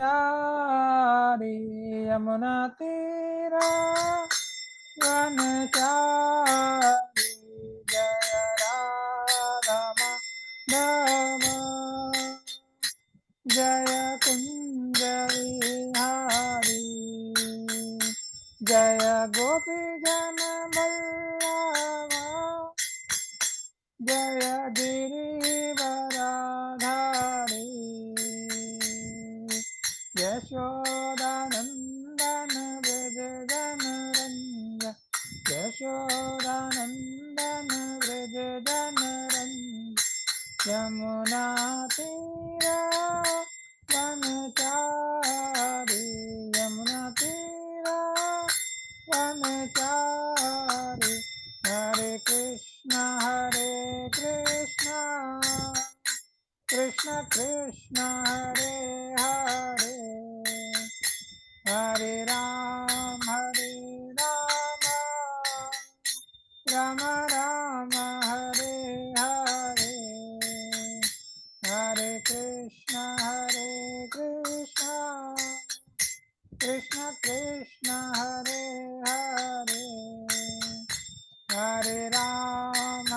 वनचारी यमुना तीरा वनचारी जय राधा माधव जय कुंज विहारी जय गोपी जन वल्लभा जय गिरिवराधारी यशोदानंदन व्रज जनरंजन यशोदानंदन व्रज जनरंजन यमुना तीरा वनचारी यमुना तीरा वनचारी हरे कृष्ण कृष्ण कृष्ण हरे हरे हरे राम राम राम हरे हरे हरे कृष्ण कृष्ण कृष्ण हरे हरे हरे राम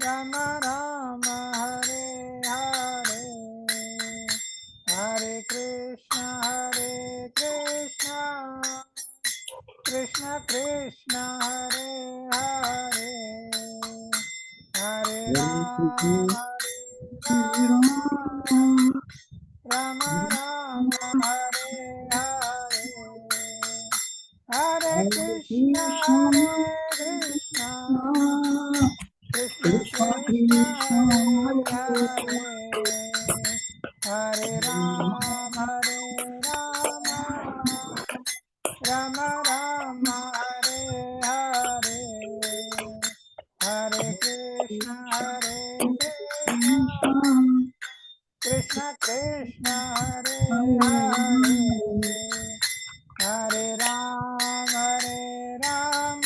राम राम हरे हरे हरे कृष्ण कृष्ण कृष्ण हरे हरे हरे राम राम राम हरे हरे हरे कृष्ण कृष्ण कृष्ण हरे हरे हरे राम राम राम हरे हरे हरे कृष्ण कृष्ण कृष्ण हरे हरे हरे राम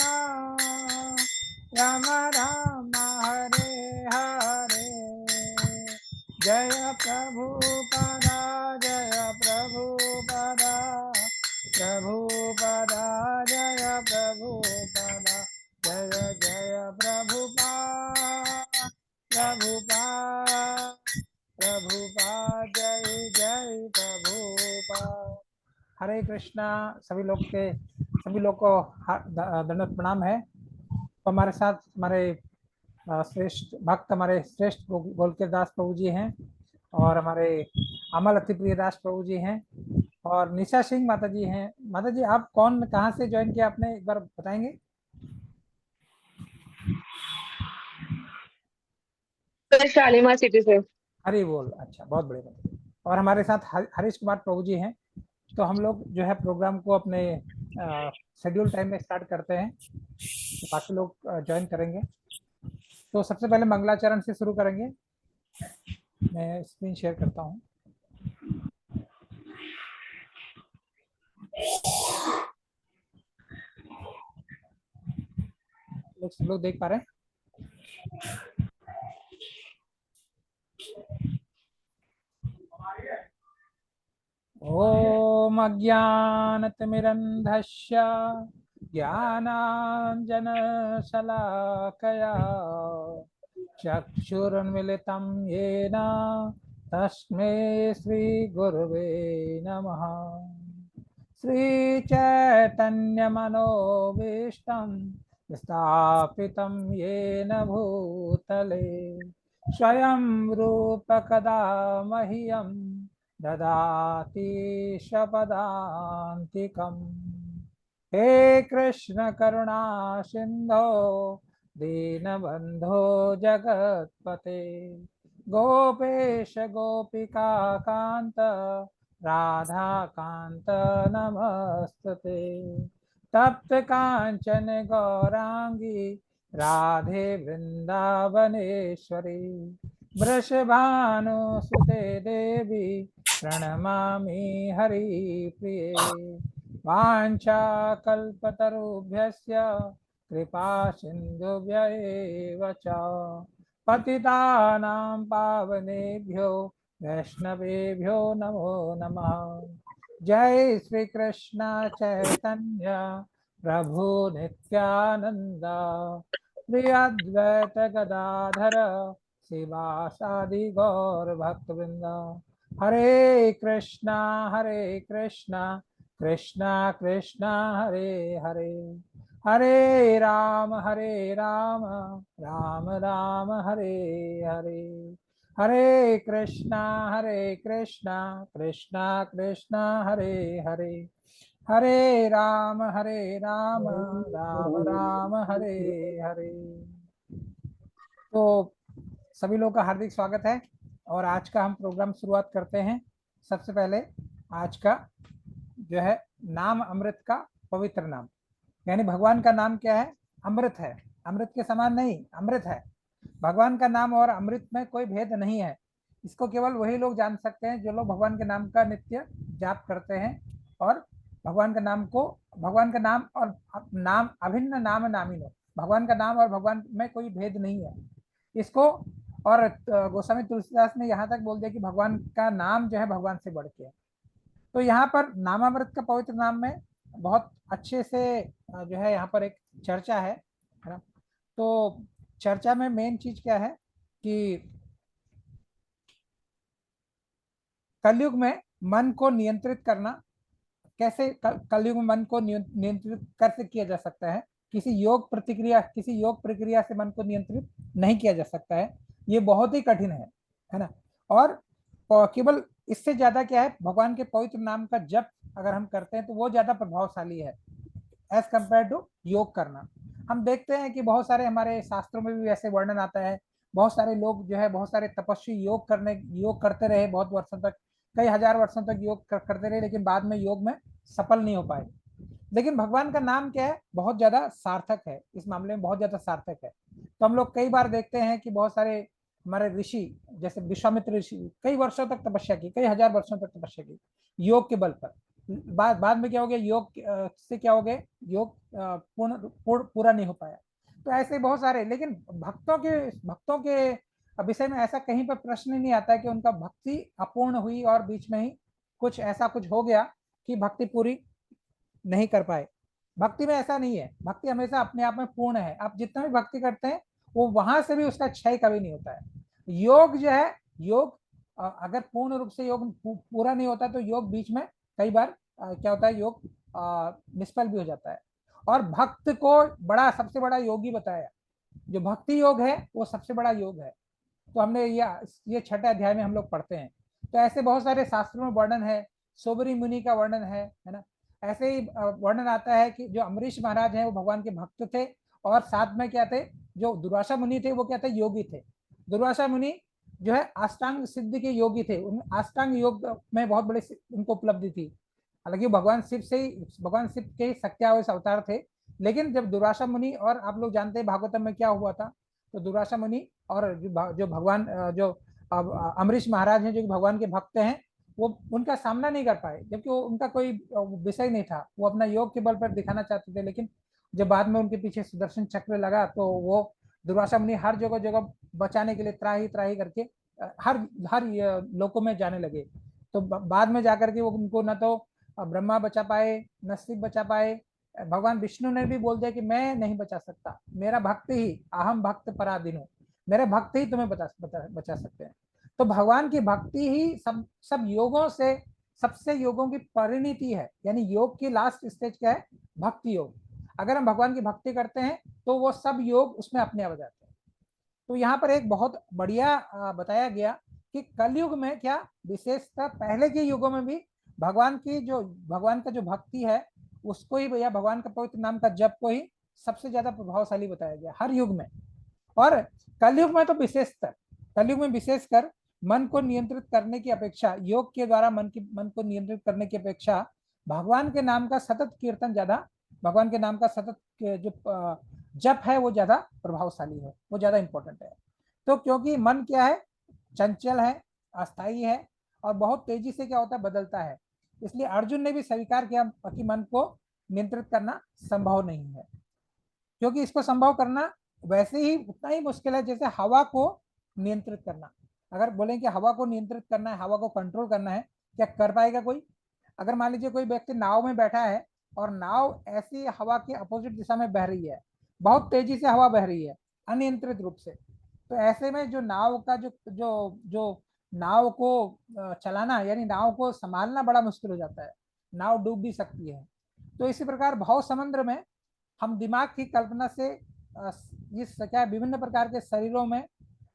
राम राम हरे हरे जय प्रभुपदा जय प्रभुपदा प्रभुपदा जय प्रभुपदा जय जय प्रभुपा जय जय प्रभुपा। हरे कृष्णा। सभी लोग को दंडवत प्रणाम है। तो हमारे साथ हमारे श्रेष्ठ भक्त हमारे श्रेष्ठ गोलकेदास प्रभु जी हैं और हमारे अमल अतिप्रिय दास प्रभु जी हैं और निशा सिंह माता जी हैं। माता जी आप कौन कहाँ से ज्वाइन किया आपने एक बार बताएंगे? शालीमार सिटी से। हरी बोल। अच्छा, बहुत बढ़िया। और हमारे साथ हरीश कुमार प्रभु जी हैं। तो हम लोग जो है प्रोग्राम को अपने शेड्यूल टाइम में स्टार्ट करते हैं, तो बाकी लोग ज्वाइन करेंगे। तो सबसे पहले मंगलाचरण से शुरू करेंगे। मैं स्क्रीन शेयर करता हूँ। लोग देख पा रहे हैं? ओम अज्ञानतिमिरन्धस्य ज्ञानाञ्जनशलाकया चक्षुरुन्मिलितं येन तस्मै श्रीगुरुवे नमः। श्रीचैतन्यमनोभीष्टं स्थापितं येन भूतले स्वयं रूप कदा मह्यं ददाति शपदान्तिकम्। हे कृष्ण करुणा सिंधो दीनबंधो जगत्पते गोपेश गोपिका कांत राधा कांत नमस्तुते। तप्त कांचन गौरांगी राधे वृंदावनेश्वरी वृषभानुसुते देवी प्रणमामि हरिप्रिये। वाञ्छाकल्पतरुभ्यश्च कृपा सिन्धुभ्य एव च पतितानां पावनेभ्यो वैष्णवेभ्यो नमो नमः। जय श्री कृष्ण चैतन्य प्रभु नित्यानंद, श्री अद्वैत गदाधर शिवासादि गौर भक्तवृंद। हरे कृष्णा कृष्णा कृष्णा हरे हरे, हरे राम राम राम हरे हरे, हरे कृष्णा कृष्णा कृष्णा हरे हरे, हरे राम राम राम हरे हरे। तो सभी लोग का हार्दिक स्वागत है और आज का हम प्रोग्राम शुरुआत करते हैं। सबसे पहले आज का जो है नाम अमृत का पवित्र नाम, यानी भगवान का नाम क्या है? अमृत है। अमृत के समान नहीं, अमृत है। भगवान का नाम और अमृत में कोई भेद नहीं है। इसको केवल वही लोग जान सकते हैं जो लोग भगवान के नाम का नित्य जाप करते हैं और भगवान का नाम को, भगवान का नाम और नाम अभिन्न नाम नामिनो, भगवान का नाम और भगवान में कोई भेद नहीं है इसको। और गोस्वामी तुलसीदास ने यहाँ तक बोल दिया कि भगवान का नाम जो है भगवान से बढ़ के है। तो यहाँ पर नामामृत का पवित्र नाम में बहुत अच्छे से जो है यहाँ पर एक चर्चा है ना। तो चर्चा में मेन चीज क्या है कि कलयुग में मन को नियंत्रित करना कैसे, कलयुग में मन को नियंत्रित कैसे किया जा सकता है। किसी योग प्रक्रिया से मन को नियंत्रित नहीं किया जा सकता है, ये बहुत ही कठिन है ना। और केवल इससे ज्यादा क्या है, भगवान के पवित्र नाम का जप अगर हम करते हैं तो वो ज्यादा प्रभावशाली है एज कंपेयर टू योग करना। हम देखते हैं कि बहुत सारे हमारे शास्त्रों में भी ऐसे वर्णन आता है, बहुत सारे लोग जो है, बहुत सारे तपस्वी योग करते रहे बहुत वर्षों तक, कई हजार वर्षों तक करते रहे, लेकिन बाद में योग में सफल नहीं हो पाए। लेकिन भगवान का नाम क्या है, बहुत ज्यादा सार्थक है, इस मामले में बहुत ज्यादा सार्थक है। तो हम लोग कई बार देखते हैं कि बहुत सारे हमारे ऋषि, जैसे विश्वामित्र ऋषि, कई वर्षों तक तपस्या की, कई हजार वर्षों तक तपस्या की योग के बल पर। बाद में क्या हो गया, योग से क्या हो गया, योग पूरा नहीं हो पाया। तो ऐसे बहुत सारे, लेकिन भक्तों के विषय में ऐसा कहीं पर प्रश्न नहीं आता है कि उनका भक्ति अपूर्ण हुई और बीच में ही कुछ हो गया कि भक्ति पूरी नहीं कर पाए। भक्ति में ऐसा नहीं है, भक्ति हमेशा अपने आप में पूर्ण है। आप जितना भी भक्ति करते हैं वो वहां से भी उसका क्षय कभी नहीं होता है। योग जो है, योग अगर पूर्ण रूप से योग पूरा नहीं होता तो योग बीच में कई बार क्या होता है, योग निष्फल भी हो जाता है। और भक्त को सबसे बड़ा योगी बताया, जो भक्ति योग है वो सबसे बड़ा योग है। तो हमने ये छठे अध्याय में हम लोग पढ़ते हैं। तो ऐसे बहुत सारे शास्त्रों में वर्णन है, सोबरी मुनि का वर्णन है ना। ऐसे ही वर्णन आता है कि जो अमरीश महाराज हैं वो भगवान के भक्त थे, और साथ में क्या थे, जो दुर्वासा मुनि थे वो क्या थे, योगी थे। दुर्वासा मुनि जो है अष्टांग सिद्धि के योगी थे, उन अष्टांग योग में बहुत बड़ी उनको उपलब्धि थी। हालांकि भगवान शिव के ही सत्यावश अवतार थे। लेकिन जब दुर्वासा मुनि, और आप लोग जानते हैं भागवतम में क्या हुआ था, तो दुर्वासा मुनि और जो भगवान जो अमरीश महाराज हैं जो कि भगवान के भक्त हैं, वो उनका सामना नहीं कर पाए, जबकि वो उनका कोई विषय नहीं था, वो अपना योग के बल पर दिखाना चाहते थे। लेकिन जब बाद में उनके पीछे सुदर्शन चक्र लगा तो वो दुर्वासा मुनि हर जगह जगह बचाने के लिए त्राही त्राही करके हर हर लोकों में जाने लगे। तो बाद में जाकर के वो उनको न तो ब्रह्मा बचा पाए, न शिव बचा पाए। भगवान विष्णु ने भी बोल दिया कि मैं नहीं बचा सकता, मेरा भक्त ही, अहम भक्त पराधीन, मेरे भक्त ही तुम्हें बचा सकते हैं। तो भगवान की भक्ति ही सब योगों से, सबसे योगों की परिणति है। यानी योग की लास्ट स्टेज क्या है, भक्ति योग। अगर हम भगवान की भक्ति करते हैं तो वो सब योग उसमें अपने आ जाते हैं। तो यहाँ पर एक बहुत बढ़िया बताया गया कि कलयुग में क्या विशेषता, पहले के युगों में भी भगवान का जो भक्ति है उसको ही, या भगवान का पवित्र नाम का जप को ही सबसे ज्यादा प्रभावशाली बताया गया हर युग में। और कलयुग में तो विशेषतर, कलयुग में विशेषकर मन को नियंत्रित करने की अपेक्षा, योग के द्वारा मन को नियंत्रित करने की अपेक्षा भगवान के नाम का सतत कीर्तन ज्यादा, भगवान के नाम का सतत जो जप है वो ज्यादा प्रभावशाली है, वो ज्यादा इंपॉर्टेंट है। तो क्योंकि मन क्या है, चंचल है, अस्थाई है, और बहुत तेजी से क्या होता है, बदलता है। इसलिए अर्जुन ने भी स्वीकार किया कि मन को नियंत्रित करना संभव नहीं है, क्योंकि इसको संभव करना वैसे ही उतना ही मुश्किल है जैसे हवा को नियंत्रित करना। अगर बोलें कि हवा को नियंत्रित करना है, हवा को कंट्रोल करना है, क्या कर पाएगा कोई? अगर मान लीजिए कोई व्यक्ति नाव में बैठा है और नाव ऐसी हवा के अपोजिट दिशा में बह रही है, बहुत तेजी से हवा बह रही है अनियंत्रित रूप से, तो ऐसे में जो नाव का जो जो जो नाव को चलाना यानी नाव को संभालना बड़ा मुश्किल हो जाता है, नाव डूब भी सकती है। तो इसी प्रकार भाव समुद्र में हम दिमाग की कल्पना से इस क्या विभिन्न प्रकार के शरीरों में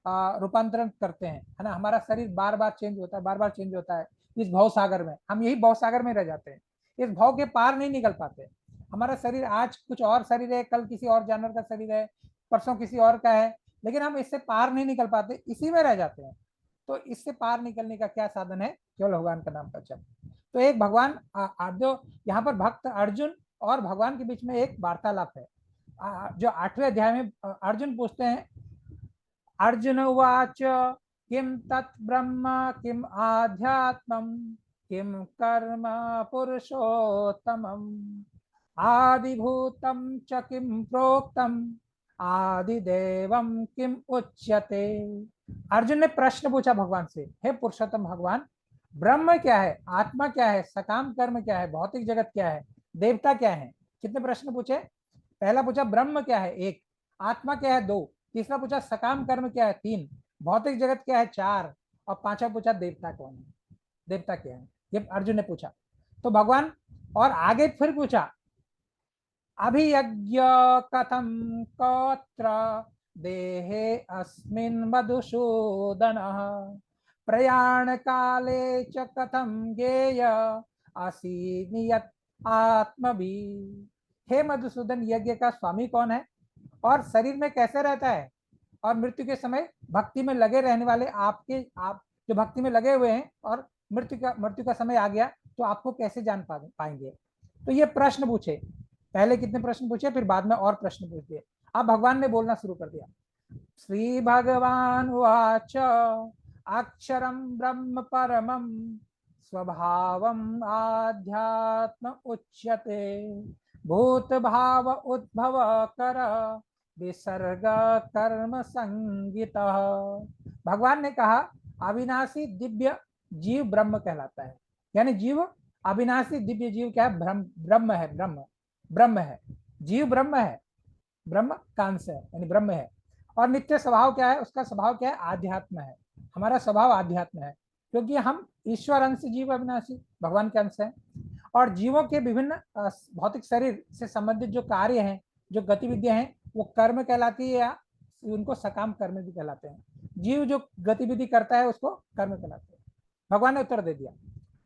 रूपांतरण करते हैं, है ना। हमारा शरीर बार बार चेंज होता है, बार बार चेंज होता है। इस भव सागर में हम यही भव सागर में रह जाते हैं, इस भव के पार नहीं निकल पाते। हमारा शरीर आज कुछ और शरीर है, कल किसी और जानवर का शरीर है, परसों किसी और का है, लेकिन हम इससे पार नहीं निकल पाते, इसी में रह जाते हैं। तो इससे पार निकलने का क्या साधन है? केवल भगवान का नाम का जप। तो एक भगवान जो यहाँ पर भक्त अर्जुन और भगवान के बीच में एक वार्तालाप है। जो 8वें अध्याय में अर्जुन पूछते हैं, अर्जुन उवाच किम तत् ब्रह्म किम आध्यात्मम किम कर्म पुरुषोत्तमम आदिभूतम च किम प्रोक्तम आदिदेवम किम उच्यते। अर्जुन ने प्रश्न पूछा भगवान से, हे पुरुषोत्तम भगवान, ब्रह्म क्या है, आत्मा क्या है, सकाम कर्म क्या है, भौतिक जगत क्या है, देवता क्या है? कितने प्रश्न पूछे? पहला पूछा ब्रह्म क्या है, एक, आत्मा क्या है, दो, तीसरा पूछा सकाम कर्म क्या है, तीन, भौतिक जगत क्या है, चार, और पांचवा पूछा देवता कौन है, देवता क्या है, ये अर्जुन ने पूछा। तो भगवान और आगे फिर पूछा, अभियज्ञ कथम कौत्र देहे अस्मिन् मधुसूदन प्रयाण काले च कथम गेय असी नियत आत्मभी। हे मधुसूदन, यज्ञ का स्वामी कौन है और शरीर में कैसे रहता है, और मृत्यु के समय भक्ति में लगे रहने वाले आप जो भक्ति में लगे हुए हैं और मृत्यु का समय आ गया तो आपको कैसे जान पाएंगे। तो ये प्रश्न पूछे, पहले कितने प्रश्न पूछे, फिर बाद में और प्रश्न पूछ दिए। अब भगवान ने बोलना शुरू कर दिया। श्री भगवान वाच अक्षरम ब्रह्म परमं स्वभावम आध्यात्म उच्यते भूत भाव उद्भव कर विसर्ग कर्म संगीत। भगवान ने कहा अविनाशी दिव्य जीव ब्रह्म कहलाता है, यानी जीव अविनाशी दिव्य जीव क्या है, ब्रह्म है, ब्रह्म है, जीव ब्रह्म है, ब्रह्म कांस है यानी ब्रह्म है। और नित्य स्वभाव क्या है, उसका स्वभाव क्या है, आध्यात्म है। हमारा स्वभाव आध्यात्म है, क्योंकि हम ईश्वर अंश जीव अविनाशी भगवान के अंश हैं। और जीवों के विभिन्न भौतिक शरीर से संबंधित जो कार्य हैं, जो गतिविधियां हैं, वो कर्म कहलाती है, या उनको सकाम कर्म भी कहलाते हैं। जीव जो गतिविधि करता है उसको कर्म कहलाते हैं। भगवान ने उत्तर दे दिया।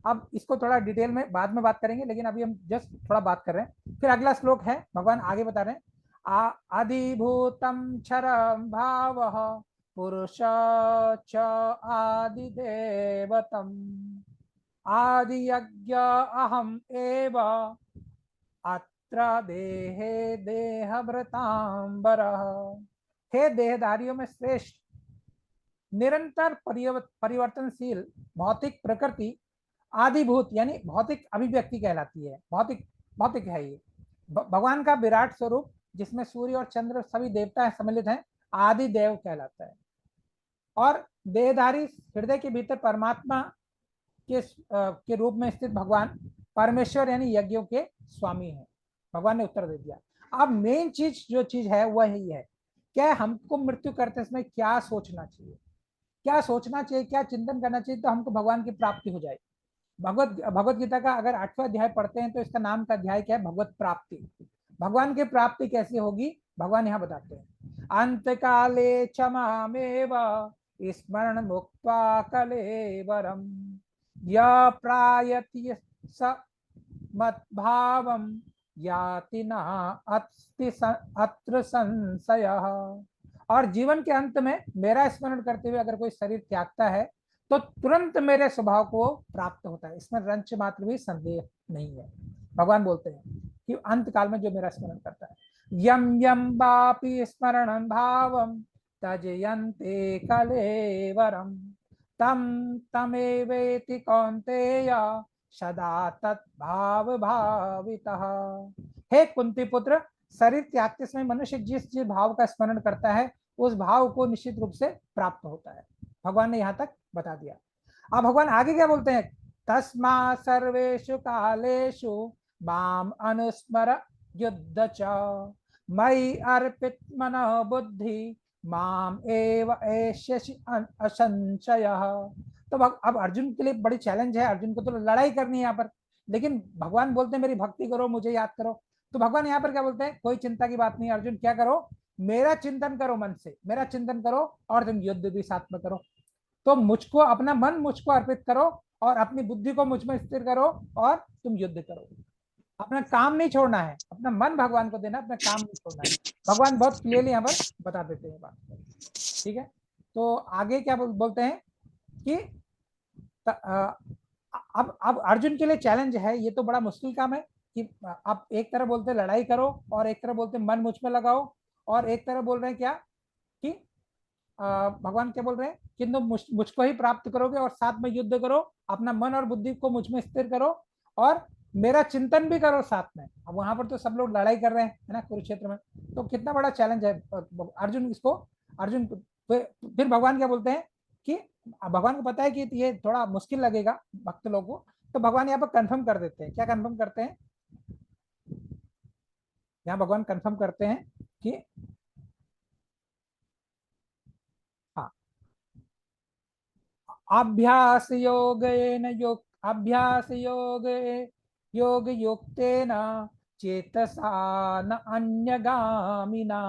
अब इसको थोड़ा डिटेल में बाद में बात करेंगे, लेकिन अभी हम जस्ट थोड़ा बात कर रहे हैं। फिर अगला श्लोक है, भगवान आगे बता रहे हैं, आदिभूतम क्षरम भाव पुरुष च आदिदेवतम आदि यज्ञ अहम एव अत्र देहे देहभृतांबर। हे देहधारियों में श्रेष्ठ, निरंतर परिवर्तनशील भौतिक प्रकृति आदिभूत यानी भौतिक अभिव्यक्ति कहलाती है। भौतिक भौतिक है ये भगवान का विराट स्वरूप, जिसमें सूर्य और चंद्र सभी देवता सम्मिलित हैं, आदि देव कहलाता है। और देहधारी हृदय के भीतर परमात्मा के रूप में स्थित भगवान परमेश्वर यानी यज्ञों के स्वामी हैं। भगवान ने उत्तर दे दिया। अब मेन चीज जो चीज है वह यही है, क्या हमको मृत्यु करते समय क्या सोचना चाहिए, क्या सोचना चाहिए, क्या चिंतन करना चाहिए, तो हमको भगवान की प्राप्ति हो जाएगी। भगवत गीता का अगर 8वां अध्याय पढ़ते हैं तो इसका नाम का अध्याय क्या है, भगवत प्राप्ति। भगवान की प्राप्ति कैसी होगी, भगवान यहाँ बताते हैं, अंत काले क्षमामेव स्मरण मुक्त्वा कलेवरम य प्रायति स मद्भावम याति न अत्र संशयः। और जीवन के अंत में मेरा स्मरण करते हुए अगर कोई शरीर त्यागता है तो तुरंत मेरे स्वभाव को प्राप्त होता है, इसमें रंच मात्र भी संदेह नहीं है। भगवान बोलते हैं कि अंत काल में जो मेरा स्मरण करता है, यम यम वापि स्मरण भावम तजयन्ते कलेवरम तम तमेवेति कौन्तेय सदा तद्भाव भावितः। हे कुंती पुत्र, शरीर त्यागते समय मनुष्य जिस जिस भाव का स्मरण करता है उस भाव को निश्चित रूप से प्राप्त होता है। भगवान ने यहाँ तक बता दिया। अब भगवान आगे क्या बोलते हैं, तस्मा सर्वेषु कालेषु माम अनुस्मर युद्ध च मयि अर्पित मनः बुद्धि माम एव एष्यसि असंशयः। तो अब अर्जुन के लिए बड़ी चैलेंज है, अर्जुन को तो लड़ाई करनी है यहाँ पर, लेकिन भगवान बोलते हैं मेरी भक्ति करो, मुझे याद करो। तो भगवान यहाँ पर क्या बोलते हैं, कोई चिंता की बात नहीं अर्जुन, क्या करो, मेरा चिंतन करो, मन से मेरा चिंतन करो और तुम युद्ध भी साथ में करो। तो मुझको अपना मन मुझको अर्पित करो और अपनी बुद्धि को मुझ में स्थिर करो और तुम युद्ध करो। अपना काम नहीं छोड़ना है, अपना मन भगवान को देना, अपना काम नहीं छोड़ना है। भगवान बहुत क्लियरली यहाँ पर बता देते हैं बात। ठीक है, तो आगे क्या बोलते हैं कि अब अर्जुन के लिए चैलेंज है, ये तो बड़ा मुश्किल काम है कि आप एक तरह बोलते हैं लड़ाई करो और एक तरह बोलते हैं मन मुझ में लगाओ, और एक तरह बोल रहे हैं क्या कि भगवान क्या बोल रहे हैं कि तुम मुझको ही प्राप्त करोगे और साथ में युद्ध करो, अपना मन और बुद्धि को मुझ में स्थिर करो और मेरा चिंतन भी करो साथ में। अब वहां पर तो सब लोग लड़ाई कर रहे हैं, है ना, कुरुक्षेत्र में, तो कितना बड़ा चैलेंज है अर्जुन इसको। अर्जुन फिर भगवान क्या बोलते हैं कि भगवान को पता है कि ये थोड़ा मुश्किल लगेगा भक्त लोगों को, तो भगवान यहाँ पर कंफर्म कर देते हैं। क्या कंफर्म करते हैं, यहाँ भगवान कंफर्म करते हैं कि हाँ, अभ्यास योगेन योग अभ्यास योग युक्तेन चेतसा न अन्यगामिना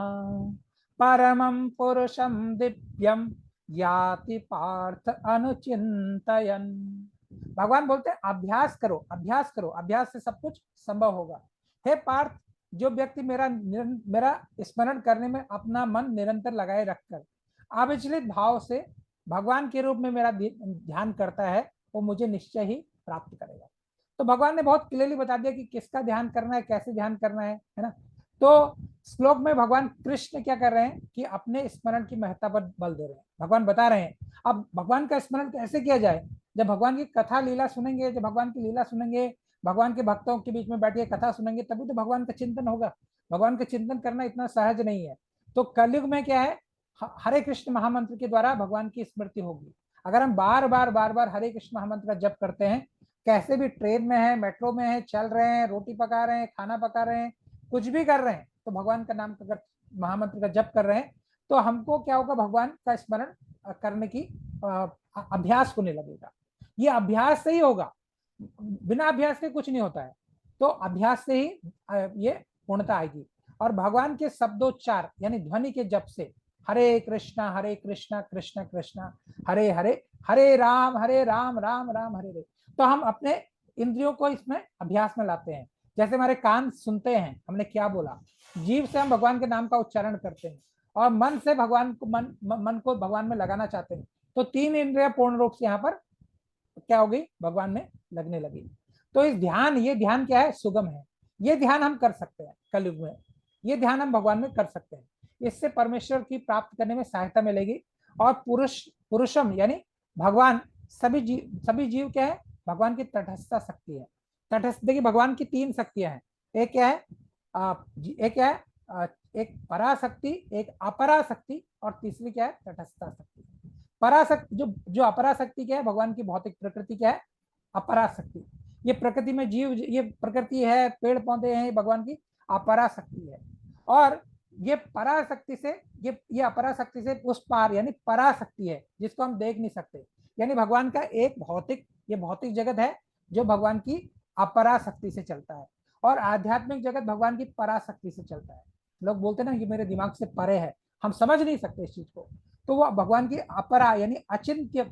परमं पुरुषं दिव्यम याति पार्थ अनुचिंतयन्। भगवान बोलते हैं अभ्यास करो, अभ्यास करो, अभ्यास से सब कुछ संभव होगा। हे पार्थ, जो व्यक्ति मेरा स्मरण करने में अपना मन निरंतर लगाए रखकर अविचलित भाव से भगवान के रूप में मेरा ध्यान करता है, वो मुझे निश्चय ही प्राप्त करेगा। तो भगवान ने बहुत क्लियरली बता दिया कि किसका ध्यान करना है, कैसे ध्यान करना है ना। तो श्लोक में भगवान कृष्ण क्या कर रहे हैं कि अपने स्मरण की महत्ता पर बल दे रहे हैं। भगवान बता रहे हैं अब भगवान का स्मरण कैसे किया जाए। जब भगवान की कथा लीला सुनेंगे, जब भगवान की लीला सुनेंगे, भगवान के भक्तों के बीच में बैठ के कथा सुनेंगे, तभी तो भगवान का चिंतन होगा। भगवान का चिंतन करना इतना सहज नहीं है। तो कलयुग में क्या है, हरे कृष्ण महामंत्र के द्वारा भगवान की स्मृति होगी। अगर हम बार बार हरे कृष्ण महामंत्र का जप करते हैं, कैसे भी ट्रेन में है, मेट्रो में है, चल रहे हैं, रोटी पका रहे हैं, खाना पका रहे हैं, कुछ भी कर रहे हैं, तो भगवान का नाम अगर महामंत्र का जप कर रहे हैं, तो हमको क्या होगा, भगवान का स्मरण करने की अभ्यास होने लगेगा। ये अभ्यास से ही होगा, बिना अभ्यास के कुछ नहीं होता है। तो अभ्यास से ही ये पूर्णता आएगी। और भगवान के शब्दोच्चार यानी ध्वनि के जप से हरे कृष्णा कृष्ण कृष्ण हरे हरे, हरे राम राम राम हरे हरे, तो हम अपने इंद्रियों को इसमें अभ्यास में लाते हैं। जैसे हमारे कान सुनते हैं हमने क्या बोला, जीव से हम भगवान के नाम का उच्चारण करते हैं और मन से भगवान को मन को भगवान में लगाना चाहते हैं। तो तीन इंद्रियां पूर्ण रूप से यहाँ पर क्या होगी, भगवान में लगने लगी। तो इस ध्यान, ये ध्यान क्या है, सुगम है। ये ध्यान हम कर सकते हैं कलयुग में, ये ध्यान हम भगवान में कर सकते हैं। इससे परमेश्वर की प्राप्त करने में सहायता मिलेगी। और पुरुषम यानी भगवान, सभी जीव क्या है, भगवान की तटस्थ शक्ति है। तटस्थ, देखिए भगवान की तीन शक्तियां हैं। एक क्या है, एक क्या है, एक पराशक्ति, एक अपराशक्ति और तीसरी क्या है, तटस्थ शक्ति। पराशक्ति जो अपराशक्ति क्या है, भगवान की भौतिक प्रकृति क्या है, अपराशक्ति। ये प्रकृति में जीव, ये प्रकृति है, पेड़ पौधे हैं, भगवान की अपराशक्ति है। और ये पराशक्ति से, ये अपराशक्ति से उस पार यानी पराशक्ति है, जिसको हम देख नहीं सकते। यानी भगवान का एक भौतिक, ये भौतिक जगत है जो भगवान की अपराशक्ति से चलता है, और आध्यात्मिक जगत भगवान की पराशक्ति से चलता है। लोग बोलते हैं ना, ये मेरे दिमाग से परे है, हम समझ नहीं सकते इस चीज को। तो वो भगवान की अपरा यानी अचिंत्य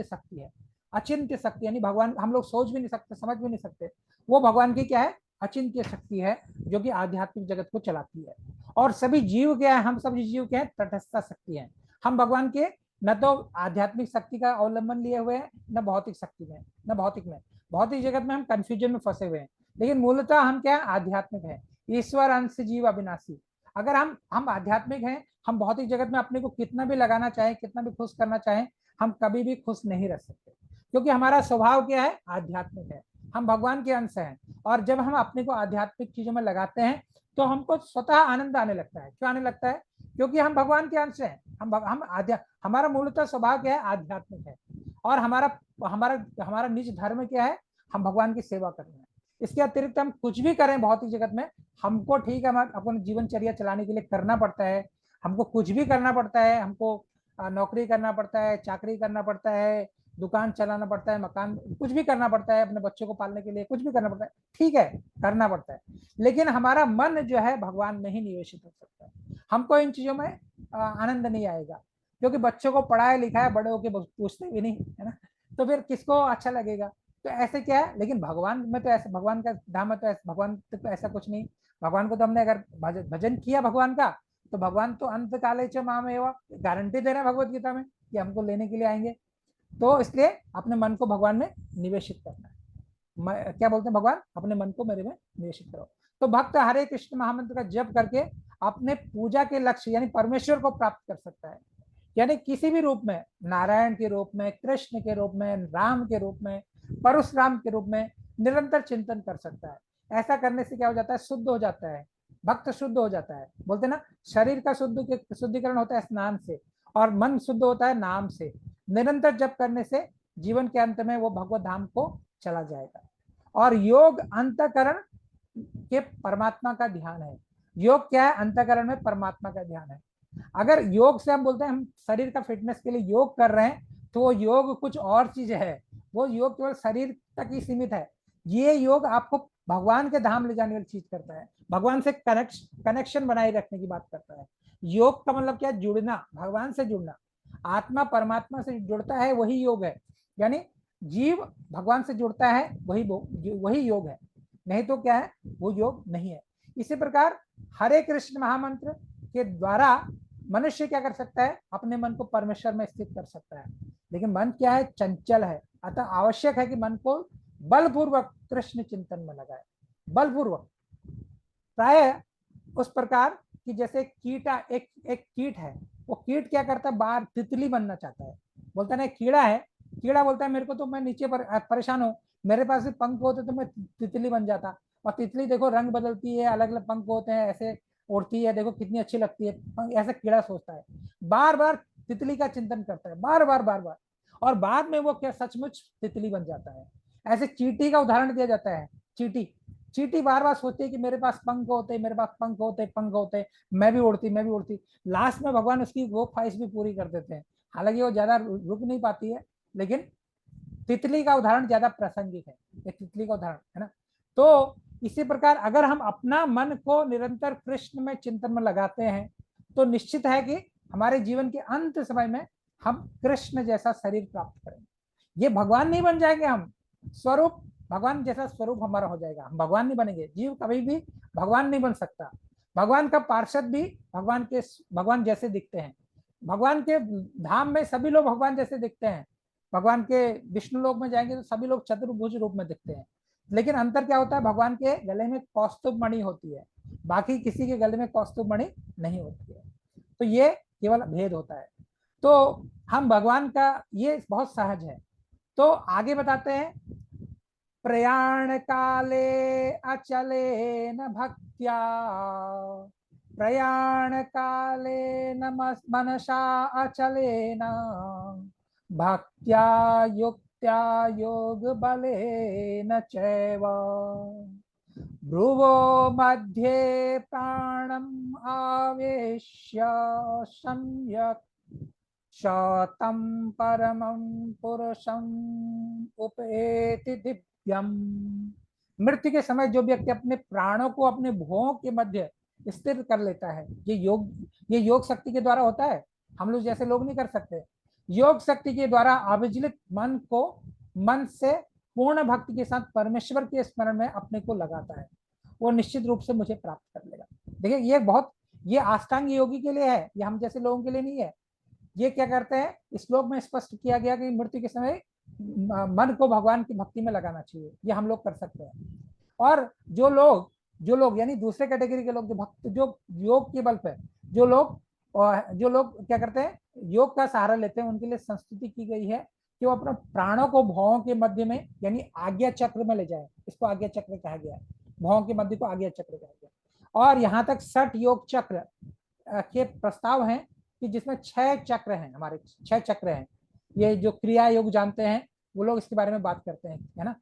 शक्ति है। अचिंत्य शक्ति यानी भगवान, हम लोग सोच भी नहीं सकते, समझ भी नहीं सकते। वो भगवान की क्या है, अचिंत्य शक्ति है, जो कि आध्यात्मिक जगत को चलाती है। और सभी जीव क्या है, हम सभी जीव क्या है, तटस्थ शक्ति है। हम भगवान के न तो आध्यात्मिक शक्ति का अवलंबन लिए हुए हैं, न भौतिक शक्ति में, न भौतिक में। भौतिक जगत में हम कंफ्यूजन में फंसे हुए हैं, लेकिन मूलतः हम क्या है, आध्यात्मिक है। ईश्वर अंश जीव अविनाशी। अगर हम आध्यात्मिक हैं, हम भौतिक जगत में अपने को कितना भी लगाना चाहें, कितना भी खुश करना चाहें, हम कभी भी खुश नहीं रह सकते, क्योंकि हमारा स्वभाव क्या है, आध्यात्मिक है। हम भगवान के अंश हैं। और जब हम अपने को आध्यात्मिक चीजों में लगाते हैं, तो हमको स्वतः आनंद आने लगता है। क्यों आने लगता है, क्योंकि हम भगवान के अंश हैं। हमारा मूलतः स्वभाव क्या है, आध्यात्मिक है। और हमारा हमारा हमारा निज धर्म क्या है, हम भगवान की सेवा कर रहे हैं। इसके अतिरिक्त हम कुछ भी करें भौतिक जगत में, हमको ठीक है, हम अपनी जीवनचर्या चलाने के लिए करना पड़ता है, हमको कुछ भी करना पड़ता है, हमको नौकरी करना पड़ता है, चाकरी करना पड़ता है, दुकान चलाना पड़ता है, मकान, कुछ भी करना पड़ता है, अपने बच्चों को पालने के लिए कुछ भी करना पड़ता है, ठीक है, करना पड़ता है। लेकिन हमारा मन जो है भगवान में ही निवेशित हो सकता है। हमको इन चीजों में आनंद नहीं आएगा, क्योंकि बच्चों को पढ़ाया लिखाया, बड़े होके पूछते भी नहीं है ना, तो फिर किसको अच्छा लगेगा। तो ऐसे क्या है, लेकिन भगवान में तो ऐसा, भगवान का धाम में तो ऐसा, भगवान तो ऐसा कुछ नहीं। भगवान को तो हमने अगर भजन किया भगवान का, तो भगवान तो अंत काले च माम एवा, गारंटी दे रहे हैं भगवत गीता में कि हमको लेने के लिए आएंगे। तो इसलिए अपने मन को भगवान में निवेशित करना है। क्या बोलते हैं भगवान, अपने मन को मेरे में निवेशित करो। तो भक्त हरे कृष्ण महामंत्र का जप करके अपने पूजा के लक्ष्य यानी परमेश्वर को प्राप्त कर सकता है। यानी किसी भी रूप में, नारायण के रूप में, कृष्ण के रूप में, राम के रूप में, परशुराम के रूप में निरंतर चिंतन कर सकता है। ऐसा करने से क्या हो जाता है, शुद्ध हो जाता है, भक्त शुद्ध हो जाता है। बोलते ना, शरीर का शुद्धिकरण होता है स्नान से, और मन शुद्ध होता है नाम से। निरंतर जप करने से जीवन के अंत में वो भगवत धाम को चला जाएगा। और योग अंतकरण के परमात्मा का ध्यान है। योग क्या है, अंतकरण में परमात्मा का ध्यान है। अगर योग से हम बोलते हैं हम शरीर का फिटनेस के लिए योग कर रहे हैं, तो वो योग कुछ और चीज है। वो योग केवल शरीर तक ही सीमित है। ये योग आपको भगवान के धाम ले जाने वाली चीज करता है, भगवान से कनेक्शन बनाए रखने की बात करता है। योग का मतलब क्या, जुड़ना, भगवान से जुड़ना। आत्मा परमात्मा से जुड़ता है, वही योग है। यानी जीव भगवान से जुड़ता है, वही योग है। नहीं तो क्या है, वो योग नहीं है। इसी प्रकार हरे कृष्ण महामंत्र के द्वारा मनुष्य क्या कर सकता है, अपने मन को परमेश्वर में स्थित कर सकता है। लेकिन मन क्या है, चंचल है। अतः आवश्यक है कि मन को बलपूर्वक कृष्ण चिंतन में लगाए, बलपूर्वक। प्राय उस प्रकार कि जैसे कीटा, एक कीट है, वो कीट क्या करता है, बाहर तितली बनना चाहता है। बोलता है कीड़ा है, कीड़ा बोलता है मेरे को तो, मैं नीचे पर परेशान हूँ, मेरे पास भी पंख होते तो मैं तितली बन जाता। और तितली देखो रंग बदलती है, अलग अलग पंख होते हैं, ऐसे उड़ती है, देखो कितनी अच्छी लगती है, ऐसा कीड़ा सोचता है, बार बार तितली का चिंतन करता है, बार बार बार बार, और बाद में वो क्या सचमुच तितली बन जाता है। ऐसे चींटी का उदाहरण दिया जाता है। चींटी चींटी बार बार सोचती है कि मेरे पास पंख होते, मेरे पास पंख होते, पंख होते, मैं भी उड़ती, मैं भी उड़ती। लास्ट में भगवान उसकी वो ख्वाहिश भी पूरी कर देते हैं। हालांकि वो ज्यादा रुक नहीं पाती है, लेकिन तितली का उदाहरण ज्यादा प्रासंगिक है, ये तितली का उदाहरण है ना। तो इसी प्रकार अगर हम अपना मन को निरंतर कृष्ण में चिंतन में लगाते हैं, तो निश्चित है कि हमारे जीवन के अंत समय में हम कृष्ण जैसा शरीर प्राप्त करेंगे। ये भगवान नहीं बन जाएंगे हम, स्वरूप भगवान जैसा स्वरूप हमारा हो जाएगा, हम भगवान नहीं बनेंगे। जीव कभी भी भगवान नहीं बन सकता। भगवान का पार्षद भी भगवान जैसे दिखते हैं। भगवान के धाम में सभी लोग भगवान जैसे दिखते हैं। भगवान के विष्णु लोक में जाएंगे तो सभी लोग चतुर्भुज रूप में दिखते हैं। लेकिन अंतर क्या होता है, भगवान के गले में कौस्तुभ मणि होती है, बाकी किसी के गले में कौस्तुभ मणि नहीं होती है। तो ये केवल भेद होता है। तो हम भगवान का, ये बहुत सहज है। तो आगे बताते हैं, प्रयाण काले अचले न भक्त्या, प्रयाण काले न मनसा अचले न, भक्त्या युक्त्या योग बले न चैव, भ्रुवो मध्ये प्राणम आवेश्य सम्यक शतं परमं पुरुषम उपेति दिव्यम। मृत्यु के समय जो व्यक्ति अपने प्राणों को अपने भुवों के मध्य स्थिर कर लेता है, ये योग शक्ति के द्वारा होता है। हम लोग जैसे लोग नहीं कर सकते। योग शक्ति के द्वारा अविचलित मन को, मन से पूर्ण भक्ति के साथ परमेश्वर के स्मरण में अपने को लगाता है, वो निश्चित रूप से मुझे प्राप्त कर लेगा। देखिए ये अष्टांग योगी के लिए है, ये हम जैसे लोगों के लिए नहीं है। ये क्या करते हैं, श्लोक में स्पष्ट किया गया कि मृत्यु के समय मन को भगवान की भक्ति में लगाना चाहिए, ये हम लोग कर सकते हैं। और जो लोग यानी दूसरे कैटेगरी के लोग, जो भक्त, जो योग के बल पे जो लोग क्या करते हैं, योग का सहारा लेते हैं, उनके लिए संस्तुति की गई है कि वो अपने प्राणों को भौं के मध्य में यानी आज्ञा चक्र में ले जाए। इसको आज्ञा चक्र कहा गया है, भौं के मध्य को आज्ञा चक्र कहा गया। और यहाँ तक 60 योग चक्र के प्रस्ताव हैं कि जिसमें 6 चक्र हैं, हमारे 6 चक्र हैं। ये जो क्रिया योग जानते हैं वो लोग इसके बारे में बात करते हैं, है ना।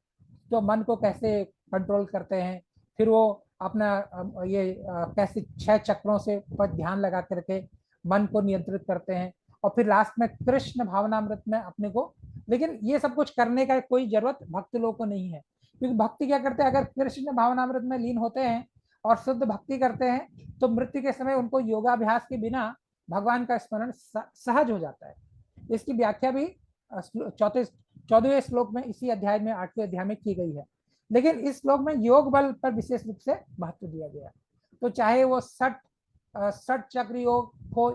तो मन को कैसे कंट्रोल करते हैं, फिर वो अपना कैसे 6 चक्रों से पर ध्यान लगा करके मन को नियंत्रित करते हैं, और फिर लास्ट में कृष्ण भावनामृत में अपने को। लेकिन ये सब कुछ करने का कोई जरूरत भक्त लोगों को नहीं है, क्योंकि भक्ति क्या करते हैं, अगर कृष्ण भावनामृत में लीन होते हैं और शुद्ध भक्ति करते हैं तो मृत्यु के समय उनको योगाभ्यास के बिना भगवान का स्मरण सहज हो जाता है। इसकी व्याख्या भी 14वें श्लोक में, इसी अध्याय में 8वें अध्याय में की गई है। लेकिन इस श्लोक में योग बल पर विशेष रूप से महत्व दिया गया। तो चाहे वो सठ चक्र योग हो,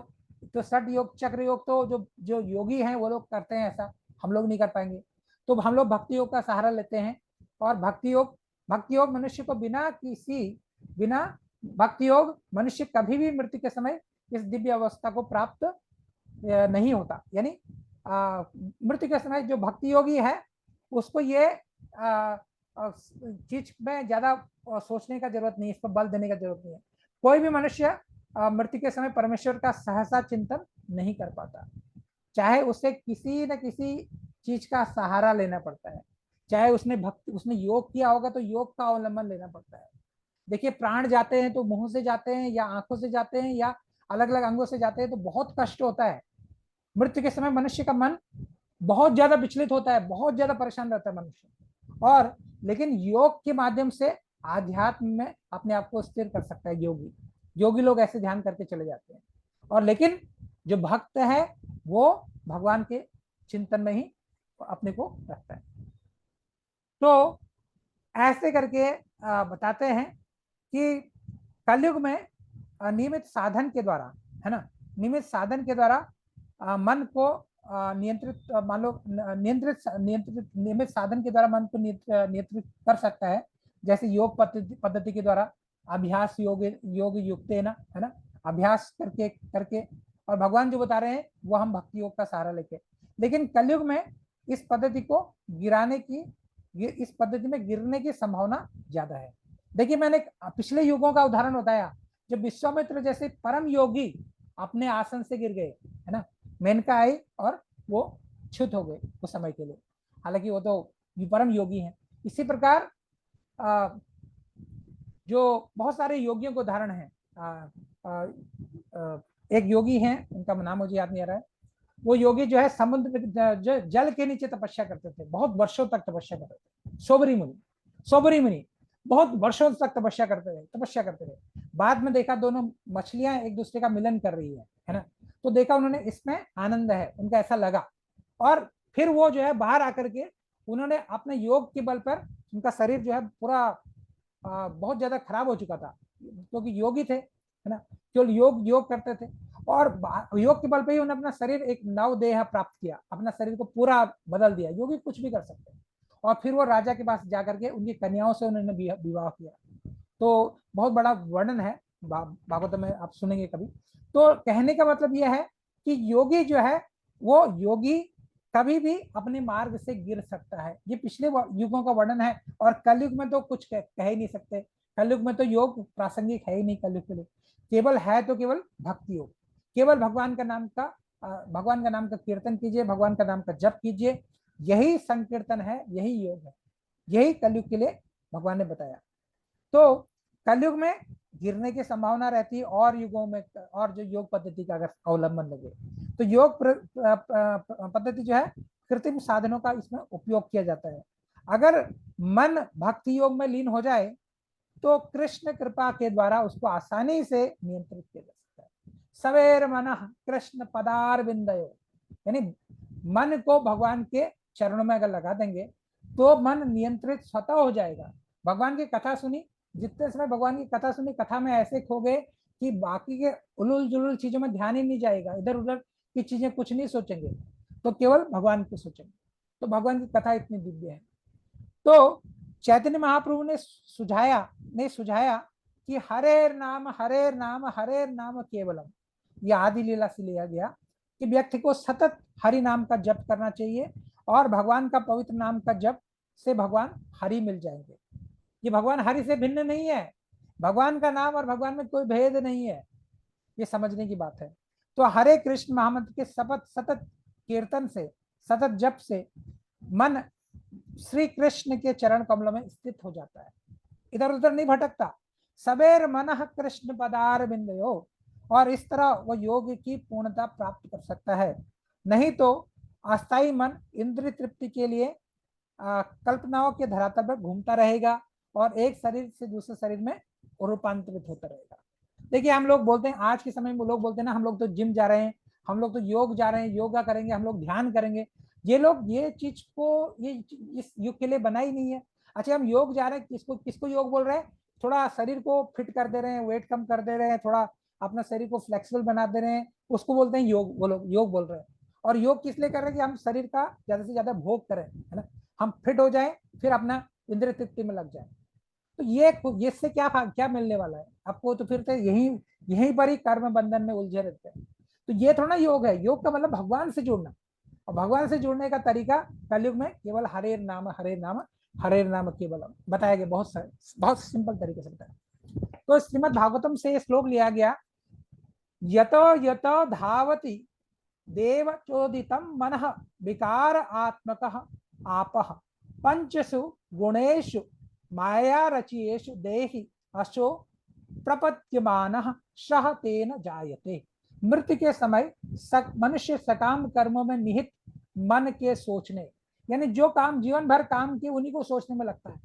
तो सठ योग चक्र योग तो जो जो योगी हैं वो लोग करते हैं, ऐसा हम लोग नहीं कर पाएंगे। तो हम लोग भक्ति योग का सहारा लेते हैं, और भक्ति योग मनुष्य को बिना भक्ति योग मनुष्य कभी भी मृत्यु के समय इस दिव्य अवस्था को प्राप्त नहीं होता। यानी मृत्यु के समय जो भक्ति योगी है उसको ये चीज में ज्यादा सोचने का जरूरत नहीं है, इस पर बल देने का जरूरत नहीं है। कोई भी मनुष्य मृत्यु के समय परमेश्वर का सहसा चिंतन नहीं कर पाता, चाहे उसे किसी न किसी चीज का सहारा लेना पड़ता है। चाहे उसने योग किया होगा तो योग का अवलंबन लेना पड़ता है। देखिए, प्राण जाते हैं तो मुंह से जाते हैं या आंखों से जाते हैं या अलग अलग अंगों से जाते हैं, तो बहुत कष्ट होता है। मृत्यु के समय मनुष्य का मन बहुत ज्यादा विचलित होता है, बहुत ज्यादा परेशान रहता है मनुष्य। और लेकिन योग के माध्यम से आध्यात्म में अपने आप को स्थिर कर सकता है योगी लोग ऐसे ध्यान करके चले जाते हैं। और लेकिन जो भक्त है वो भगवान के चिंतन में ही अपने को रखता है। तो ऐसे करके बताते हैं कि कलयुग में नियमित साधन के द्वारा, है ना, नियमित साधन के द्वारा मन को नियंत्रित, मान लो नियमित साधन के द्वारा मन को नियंत्रित कर सकता है। जैसे योग पद्धति के द्वारा अभ्यास योग युक्त है ना, अभ्यास करके करके और भगवान जो बता रहे हैं वो हम भक्ति योग का सहारा लेके। लेकिन कलयुग में इस पद्धति में गिरने की संभावना ज्यादा है। देखिए, मैंने पिछले युगों का उदाहरण बताया, जब विश्वामित्र जैसे परम योगी अपने आसन से गिर गए, है ना, मेनका आई और वो च्युत हो गए उस समय के लिए, हालांकि वो तो परम योगी हैं। इसी प्रकार जो बहुत सारे योगियों को उदाहरण है, एक योगी हैं, उनका नाम मुझे याद नहीं आ रहा है। वो योगी जो है समुद्र जो जल के नीचे तपस्या करते थे, बहुत वर्षों तक तपस्या करते थे। सोबरी मुनि बहुत वर्षों तक तपस्या करते थे। बाद में देखा दोनों मछलियां एक दूसरे का मिलन कर रही है ना, तो देखा उन्होंने इसमें आनंद है, उनका ऐसा लगा। और फिर वो जो है बाहर आकर के उन्होंने अपने योग के बल पर, उनका शरीर जो है पूरा बहुत ज्यादा खराब हो चुका था, क्योंकि योगी थे, है ना, केवल योग करते थे। और योग के बल पे ही उन्होंने अपना शरीर एक नवदेह प्राप्त किया, अपना शरीर को पूरा बदल दिया। योगी कुछ भी कर सकते हैं। और फिर वो राजा के पास जाकर के उनकी कन्याओं से उन्होंने विवाह किया। तो बहुत बड़ा वर्णन है भागवत में, आप सुनेंगे कभी। तो कहने का मतलब यह है कि योगी जो है वो योगी कभी भी अपने मार्ग से गिर सकता है। ये पिछले युगों का वर्णन है, और कलयुग में तो कुछ कह ही नहीं सकते। कलयुग में तो योग प्रासंगिक है ही नहीं कलयुग के लिए। केवल है तो केवल भक्ति योग, केवल भगवान का नाम का कीर्तन कीजिए, भगवान का नाम का जप कीजिए, यही संकीर्तन है, यही योग है, यही कलयुग के लिए भगवान ने बताया। तो कलयुग में गिरने की संभावना रहती है, और युगों में और जो योग पद्धति का अगर अवलंबन लगे तो योग पद्धति जो है कृत्रिम साधनों का इसमें उपयोग किया जाता है। अगर मन भक्ति योग में लीन हो जाए तो कृष्ण कृपा के द्वारा उसको आसानी से नियंत्रित किया जा सकता है। सवेर मन कृष्ण पदार बिंदयो, यानी मन को भगवान के चरणों में अगर लगा देंगे तो मन नियंत्रित स्वतः हो जाएगा। भगवान की कथा सुनी, जितने समय भगवान की कथा सुनी, कथा में ऐसे खो गए कि बाकी के उलूल जुलूल चीजों में ध्यान ही नहीं जाएगा, इधर उधर की चीजें कुछ नहीं सोचेंगे, तो केवल भगवान को सोचेंगे। तो भगवान की कथा इतनी दिव्य है। तो चैतन्य महाप्रभु ने सुझाया कि हरे नाम केवलम, यह आदि लीला से लिया गया कि व्यक्ति को सतत हरि नाम का जप करना चाहिए, और भगवान का पवित्र नाम का जप से भगवान हरि मिल जाएंगे। ये भगवान हरि से भिन्न नहीं है, भगवान का नाम और भगवान में कोई भेद नहीं है, ये समझने की बात है। तो हरे कृष्ण महामंत्र के सतत कीर्तन से, सतत जप से मन श्री कृष्ण के चरण कमलों में स्थित हो जाता है, इधर उधर नहीं भटकता। सबेर मनः कृष्ण पदार बिंदयो, और इस तरह वह योग की पूर्णता प्राप्त कर सकता है। नहीं तो अस्थाई मन इंद्रिय तृप्ति के लिए कल्पनाओं के धरातल पर घूमता रहेगा और एक शरीर से दूसरे शरीर में रूपांतरित होता रहेगा। देखिए हम लोग बोलते हैं, आज के समय में लोग बोलते हैं ना, हम लोग तो जिम जा रहे हैं, हम लोग तो योग जा रहे हैं, योगा करेंगे, हम लोग ध्यान करेंगे। ये लोग ये चीज को ये इस युग के लिए बना ही नहीं है। अच्छा हम योग जा रहे हैं, किसको किसको योग बोल रहे हैं? थोड़ा शरीर को फिट कर दे रहे हैं, वेट कम कर दे रहे हैं, थोड़ा अपना शरीर को फ्लेक्सिबल बना दे रहे हैं, उसको बोलते हैं योग। वो लोग योग बोल रहे हैं। और योग किस लिए कर रहे हैं? कि हम शरीर का ज्यादा से ज्यादा भोग करें, है ना, हम फिट हो जाएं, फिर अपना इंद्रिय तृप्ति में लग जाए। तो ये इससे क्या क्या मिलने वाला है आपको? तो फिर तो यहीं पर ही कर्म बंधन में उलझे रहते हैं। तो ये थोड़ा योग है। योग का मतलब भगवान से जुड़ना, और भगवान से जुड़ने का तरीका कलयुग में केवल हरे नाम हरे नाम हरे नाम केवल बताया गया। बहुत सिंपल तरीके से बताया। तो श्रीमद् भागवतम से श्लोक लिया गया, यतो यतो धावति देव चोदितम मनः विकार आत्मकः आपः पंचसु गुणेषु माया रचियेषु देहि अशो प्रपद्यमानः सह तेन जायते। मृत्यु के समय मनुष्य सकाम कर्मों में निहित मन के सोचने, यानी जो काम जीवन भर काम किए उन्हीं को सोचने में लगता है,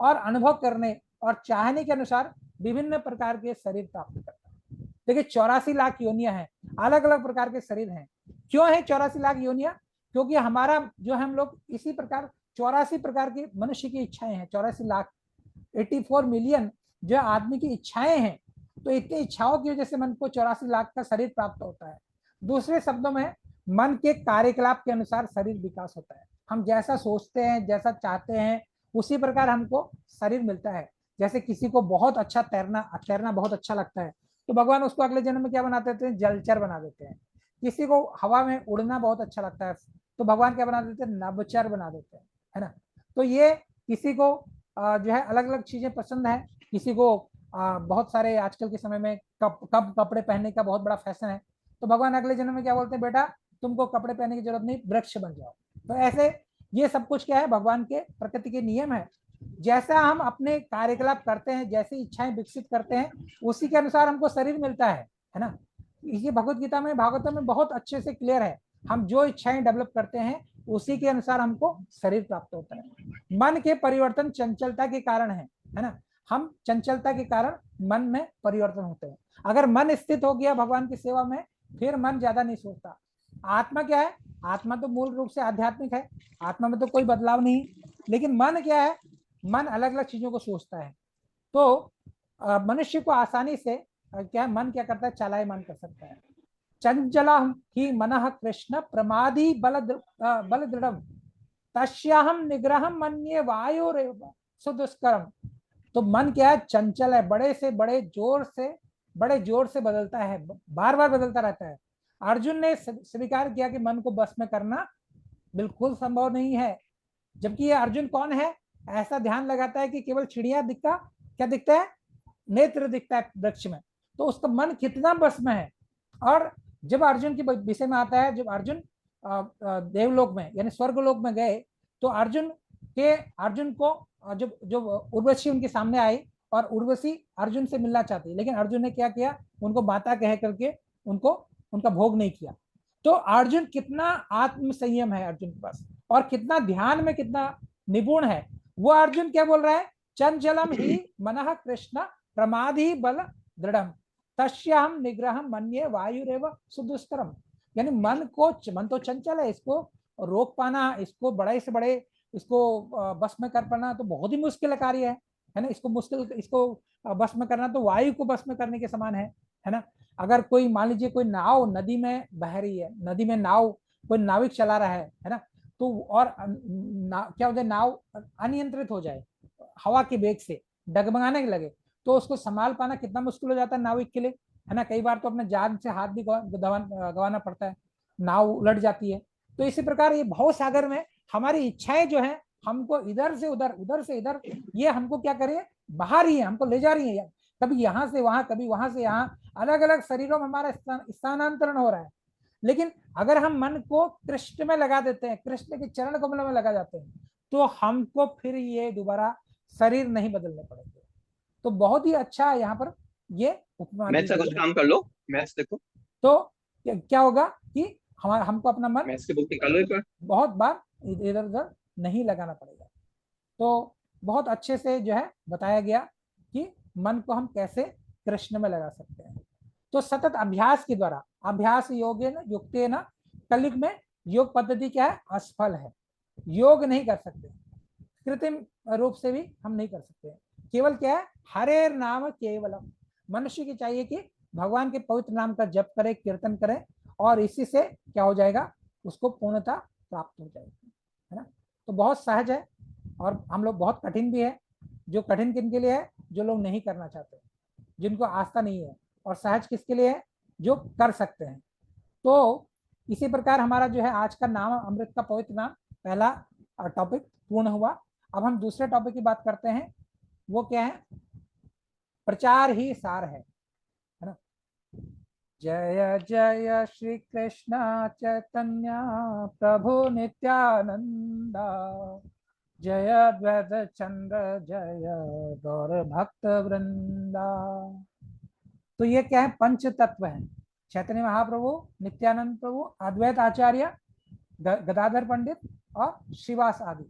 और अनुभव करने और चाहने के अनुसार विभिन्न प्रकार के शरीर प्राप्त करता है। देखिए 84 लाख योनियां हैं, अलग अलग प्रकार के शरीर हैं। क्यों है 84 लाख योनियां? क्योंकि हमारा जो हम लोग इसी प्रकार 84 प्रकार की मनुष्य की इच्छाएं हैं। 84 लाख 84 मिलियन जो आदमी की इच्छाएं हैं। तो इतनी इच्छाओं की वजह से मन को 84 लाख का शरीर प्राप्त होता है। दूसरे शब्दों में मन के कार्यकलाप के अनुसार शरीर विकास होता है। हम जैसा सोचते हैं, जैसा चाहते हैं, उसी प्रकार हमको शरीर मिलता है। जैसे किसी को बहुत अच्छा तैरना बहुत अच्छा लगता है, तो भगवान उसको अगले जन्म में क्या बना देते हैं? जलचर बना देते हैं। किसी को हवा में उड़ना बहुत अच्छा लगता है, तो भगवान क्या बना देते हैं? नभचर बना देते हैं, है ना। तो ये किसी को जो है अलग अलग चीजें पसंद है। किसी को बहुत सारे आजकल के समय में कब कपड़े पहनने का बहुत बड़ा फैशन है, तो भगवान अगले जन्म में क्या बोलते हैं? बेटा तुमको कपड़े पहनने की जरूरत नहीं, वृक्ष बन जाओ। तो ऐसे ये सब कुछ क्या है? भगवान के प्रकृति के नियम है। जैसा हम अपने कार्यकलाप करते हैं, जैसी इच्छाएं विकसित करते हैं, उसी के अनुसार हमको शरीर मिलता है ना। ये भगवत गीता में, भागवतम में बहुत अच्छे से क्लियर है। हम जो इच्छाएं डेवलप करते हैं उसी के अनुसार हमको शरीर प्राप्त होता है। मन के परिवर्तन चंचलता के कारण है ना। हम चंचलता के कारण मन में परिवर्तन होते हैं। अगर मन स्थित हो गया भगवान की सेवा में, फिर मन ज्यादा नहीं सोचता। आत्मा क्या है? आत्मा तो मूल रूप से आध्यात्मिक है, आत्मा में तो कोई बदलाव नहीं। लेकिन मन क्या है? मन अलग अलग चीजों को सोचता है। तो मनुष्य को आसानी से क्या मन क्या करता है? चालायमान कर सकता है। चंचला ही मनः कृष्ण प्रमादी बल दृढ़ तस्याहम निग्रहम मन्ये वायुरेव सुदुष्करम। तो मन क्या है? चंचल है, बड़े जोर से बदलता है, बार बार बदलता रहता है। अर्जुन ने स्वीकार किया कि मन को बस में करना बिल्कुल संभव नहीं है। जबकि ये अर्जुन कौन है? ऐसा ध्यान लगाता है कि केवल चिड़िया क्या दिखता है? नेत्र दिखता है वृक्ष में। तो उसका मन कितना बस में है। और जब अर्जुन के विषय में आता है, जब अर्जुन देवलोक में यानी स्वर्गलोक में गए, तो अर्जुन को जब उर्वशी उनके सामने आई, और उर्वशी अर्जुन से मिलना चाहती, लेकिन अर्जुन ने क्या किया? उनको माता कह करके उनका भोग नहीं किया। तो अर्जुन कितना आत्म संयम है अर्जुन के पास, और कितना ध्यान में कितना निपुण है। वो अर्जुन क्या बोल रहा है? चंचलम ही मनः कृष्ण प्रमादी बल दृढ़ तस्याहम निग्रहम मन्ये वायुरेव सुदुष्करम। यानी मन तो चंचल है, इसको रोक पाना, इसको बड़े से बड़े इसको बस में कर पाना तो बहुत ही मुश्किल कार्य है ना। इसको बस में करना तो वायु को बस में करने के समान है ना। अगर कोई मान लीजिए कोई नाव नदी में बह रही है, नदी में नाव कोई नाविक चला रहा है ना, तो और क्या होता है? नाव अनियंत्रित हो जाए, हवा के वेग से डगमगाने लगे, तो उसको संभाल पाना कितना मुश्किल हो जाता है नाविक के लिए, है ना। कई बार तो अपने जान से हाथ भी गंवाना पड़ता है, नाव उलट जाती है। तो इसी प्रकार ये भव सागर में हमारी इच्छाएं जो है हमको इधर से उधर, उधर से इधर, ये हमको क्या कर रही है? बहा रही है, हमको ले जा रही है। कभी यहाँ से वहां, कभी वहां से यहाँ, अलग अलग शरीरों में हमारा स्थानांतरण हो रहा है। लेकिन अगर हम मन को कृष्ण में लगा देते हैं, कृष्ण के चरण कमलों में लगा जाते हैं, तो हमको फिर ये दोबारा शरीर नहीं बदलने पड़ेंगे। तो बहुत ही अच्छा यहाँ पर ये उपमा दी मैथ्स का गई कुछ है। काम कर लो, मैथ्स देखो, तो क्या होगा कि हमको अपना मन मैथ्स की बुक निकालो एक बार। बहुत बार इधर उधर नहीं लगाना पड़ेगा। तो बहुत अच्छे से जो है बताया गया कि मन को हम कैसे कृष्ण में लगा सकते हैं। तो सतत अभ्यास के द्वारा, अभ्यास योगेन युक्तेन, कलयुग में योग पद्धति क्या है, असफल है। योग नहीं कर सकते, कृत्रिम रूप से भी हम नहीं कर सकते। केवल क्या है, हरे नाम केवलम। मनुष्य की चाहिए कि भगवान के पवित्र नाम का जप करे, कीर्तन करे, और इसी से क्या हो जाएगा, उसको पूर्णता प्राप्त हो जाएगी, है ना। तो बहुत सहज है, और हम लोग बहुत कठिन भी है। जो कठिन किन के लिए है, जो लोग नहीं करना चाहते, जिनको आस्था नहीं है। और सहज किसके लिए है, जो कर सकते हैं। तो इसी प्रकार हमारा जो है आज का नाम अमृत का पवित्र नाम, पहला टॉपिक पूर्ण हुआ। अब हम दूसरे टॉपिक की बात करते हैं। वो क्या है, प्रचार ही सार है ना। जय जय श्री कृष्ण चैतन्य प्रभु नित्यानंदा, जय द्वैत चंद्र जय गौर भक्त वृंदा। तो ये क्या है, पंच तत्व है। चैतन्य महाप्रभु, नित्यानंद प्रभु, अद्वैत आचार्य, गदाधर पंडित और श्रीवास आदि।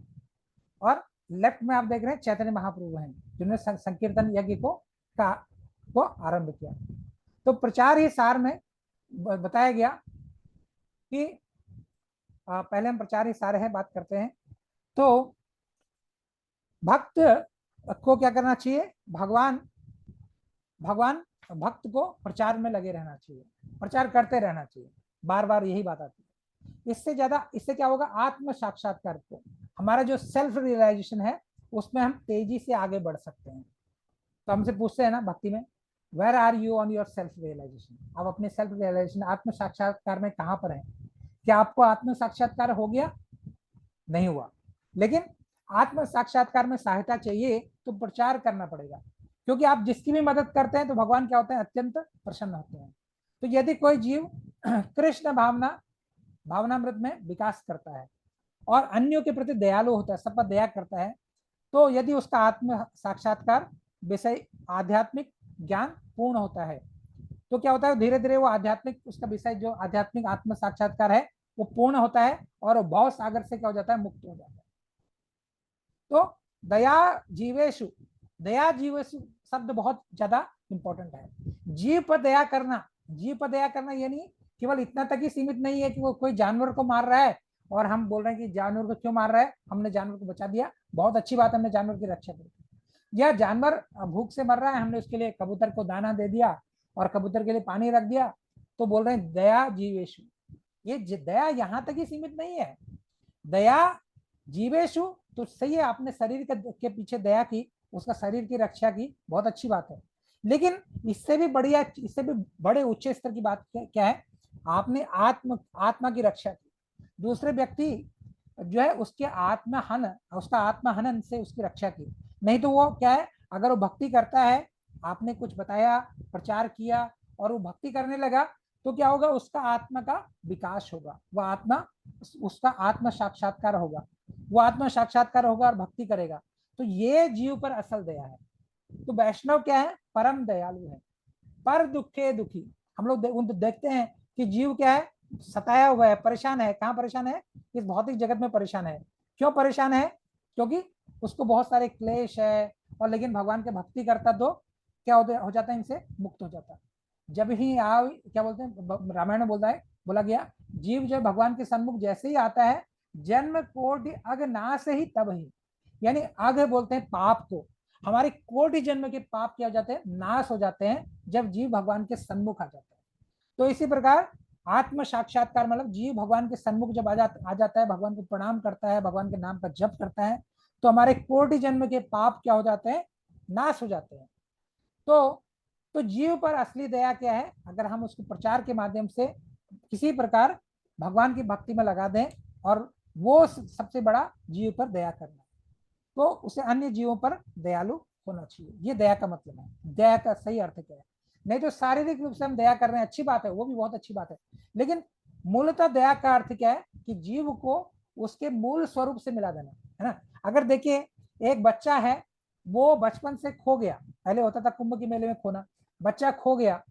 और लेफ्ट में आप देख रहे हैं चैतन्य महाप्रभु हैं, जिन्होंने संकीर्तन यज्ञ को आरंभ किया। तो प्रचार ही सार में बताया गया कि पहले हम प्रचार ही सार है बात करते हैं। तो भक्त को क्या करना चाहिए, भगवान भक्त को प्रचार में लगे रहना चाहिए, प्रचार करते रहना चाहिए, बार बार यही बात आती है। इससे ज्यादा, इससे क्या होगा, आत्म साक्षात्कार को, हमारा जो सेल्फ रियलाइजेशन है, उसमें हम तेजी से आगे बढ़ सकते हैं। तो हमसे पूछते हैं ना भक्ति में, where are you on your self realisation, आप अपने सेल्फ रियलाइजेशन, आत्म साक्षात्कार में कहां पर हैं। क्या आपको आत्म साक्षात्कार हो गया, नहीं हुआ, लेकिन आत्म साक्षात्कार में सहायता चाहिए तो प्रचार करना पड़ेगा। क्योंकि आप जिसकी भी मदद करते हैं तो भगवान क्या होते हैं, अत्यंत प्रसन्न होते हैं। तो यदि कोई जीव कृष्ण भावनामृत में विकास करता है और अन्यों के प्रति दयालु होता है, सब पर दया करता है, तो यदि उसका आत्म साक्षात्कार विषय आध्यात्मिक ज्ञान पूर्ण होता है, तो क्या होता है, धीरे धीरे वो आध्यात्मिक, उसका विषय जो आध्यात्मिक आत्म साक्षात्कार है वो पूर्ण होता है, और वो भाव सागर से क्या हो जाता है, मुक्त हो जाता है। तो दया जीवेशु शब्द बहुत ज्यादा इंपॉर्टेंट है। जीव पर दया करना, जीव पर दया करना यानी केवल इतना तक ही सीमित नहीं है कि वो कोई जानवर को मार रहा है और हम बोल रहे हैं कि जानवर को क्यों मार रहा है, हमने जानवर को बचा दिया, बहुत अच्छी बात, हमने जानवर की रक्षा की। या जानवर भूख से मर रहा है, हमने उसके लिए कबूतर को दाना दे दिया और कबूतर के लिए पानी रख दिया, तो बोल रहे हैं दया जीवेशु। ये दया यहाँ तक ही सीमित नहीं है, दया जीवेशु तो सही है, आपने शरीर के पीछे दया की, उसका शरीर की रक्षा की, बहुत अच्छी बात है। लेकिन इससे भी बढ़िया, इससे भी बड़े उच्च स्तर की बात क्या है, आपने आत्मा की रक्षा की। दूसरे व्यक्ति जो है उसके उसका आत्महनन से उसकी रक्षा की। नहीं तो वो क्या है, अगर वो भक्ति करता है, आपने कुछ बताया, प्रचार किया और वो भक्ति करने लगा, तो क्या होगा, उसका आत्मा का विकास होगा, वह आत्मा, उसका आत्म साक्षात्कार होगा, वो आत्म साक्षात्कार होगा और भक्ति करेगा। तो ये जीव पर असल दया है। तो वैष्णव क्या है, परम दयालु है, पर दुखे दुखी। हम लोग देखते हैं कि जीव क्या है, सताया हुआ है, परेशान है। कहाँ परेशान है, इस भौतिक जगत में परेशान है। क्यों परेशान है, क्योंकि उसको बहुत सारे क्लेश है, और लेकिन भगवान के भक्ति करता तो क्या हो जाता है, इनसे मुक्त हो जाता है। जब ही क्या बोलते हैं, रामायण में बोला गया, जीव जो भगवान के सन्मुख जैसे ही आता है, जन्म कोटि अग नाश ही तब ही, यानी अग बोलते हैं पाप को, हमारे कोटि जन्म के पाप क्या हो जाते हैं, नाश हो जाते हैं जब जीव भगवान के सन्मुख आ जाता है। तो इसी प्रकार आत्म साक्षात्कार मतलब जीव भगवान के सन्मुख जब आ जाता है, भगवान को प्रणाम करता है, भगवान के नाम का जप करता है, तो हमारे कोटि जन्म के पाप क्या हो जाते हैं, नाश हो जाते हैं। तो जीव पर असली दया क्या है, अगर हम उसको प्रचार के माध्यम से किसी प्रकार भगवान की भक्ति में लगा दें, और वो सबसे बड़ा जीव पर दया करना, तो उसे अन्य जीवों पर दयालु होना चाहिए। ये दया का मतलब है। दया का सही अर्थ क्या है? नहीं तो शारीरिक रूप से हम दया कर रहे हैं, अच्छी बात है, वो भी बहुत अच्छी बात है, लेकिन मूलतः दया का अर्थ क्या है कि जीव को उसके मूल स्वरूप से मिला देना, है ना। अगर देखिए एक बच्चा है, वो बचपन से खो गया, पहले होता था कुंभ के मेले में खोना, बच्चा खो गया,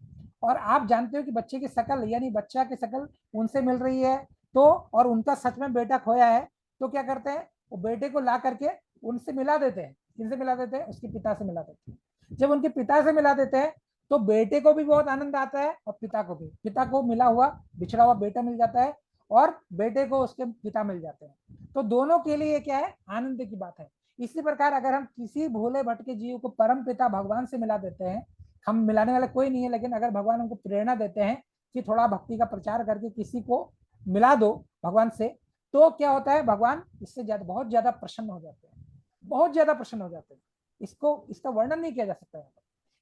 और आप जानते हो कि बच्चे की शकल यानी बच्चा की शकल उनसे मिल रही है, तो और उनका सच में बेटा खोया है, तो क्या करते हैं, वो बेटे को ला करके उनसे मिला देते हैं। किनसे मिला देते हैं? उसके पिता से मिला देते हैं। जब उनके पिता से मिला देते हैं तो बेटे को भी बहुत आनंद आता है और पिता को भी। पिता को मिला हुआ बिछड़ा हुआ बेटा मिल जाता है और बेटे को उसके पिता मिल जाते हैं, तो दोनों के लिए क्या है, आनंद की बात है। इसी प्रकार अगर हम किसी भोले भटके जीव को परम पिता भगवान से मिला देते हैं, हम मिलाने वाला कोई नहीं है, लेकिन अगर भगवान हमको प्रेरणा देते हैं कि थोड़ा भक्ति का प्रचार करके किसी को मिला दो भगवान से, तो क्या होता है, भगवान इससे ज्यादा बहुत ज्यादा प्रसन्न हो जाते हैं, बहुत ज्यादा प्रसन्न हो जाते हैं। इसका वर्णन नहीं किया जा सकता है,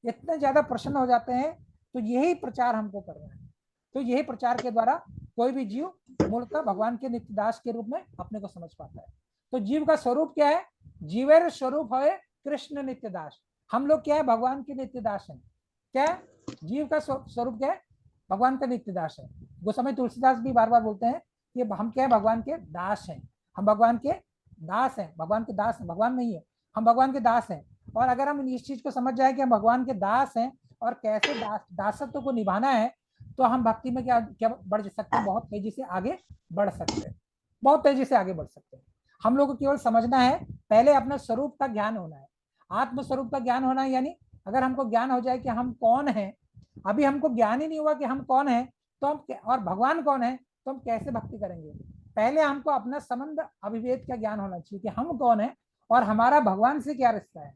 इतने ज्यादा प्रसन्न हो जाते हैं। तो यही प्रचार हमको करना है। तो यही प्रचार के द्वारा कोई भी जीव मूलतः भगवान के नित्यदास के रूप में अपने को समझ पाता है। तो जीव का स्वरूप क्या है? जीवेर स्वरूप है कृष्ण नित्यदास। हम लोग क्या है, भगवान के नित्यदास हैं। क्या है? जीव का स्वरूप क्या है? भगवान का नित्यदास है। गोस्वामी तुलसीदास भी बार बार बोलते हैं कि हम क्या है, भगवान के दास हैं। हम भगवान के दास हैं, भगवान के दास हैं, भगवान नहीं है, हम भगवान के दास हैं। और अगर हम इस चीज को समझ जाए कि हम भगवान के दास हैं और कैसे दासत्व को निभाना है, तो हम भक्ति में क्या क्या बढ़ सकते हैं, बहुत तेजी से आगे बढ़ सकते हैं, बहुत तेजी से आगे बढ़ सकते हैं। हम लोग को केवल समझना है, पहले अपने स्वरूप का ज्ञान होना है, आत्म स्वरूप का ज्ञान होना है। यानी अगर हमको ज्ञान हो जाए कि हम कौन हैं, अभी हमको ज्ञान ही नहीं हुआ कि हम कौन हैं, तो हम और भगवान कौन है, तो हम कैसे भक्ति करेंगे? पहले हमको अपना संबंध अभिवेद का ज्ञान होना चाहिए कि हम कौन है और हमारा भगवान से क्या रिश्ता है।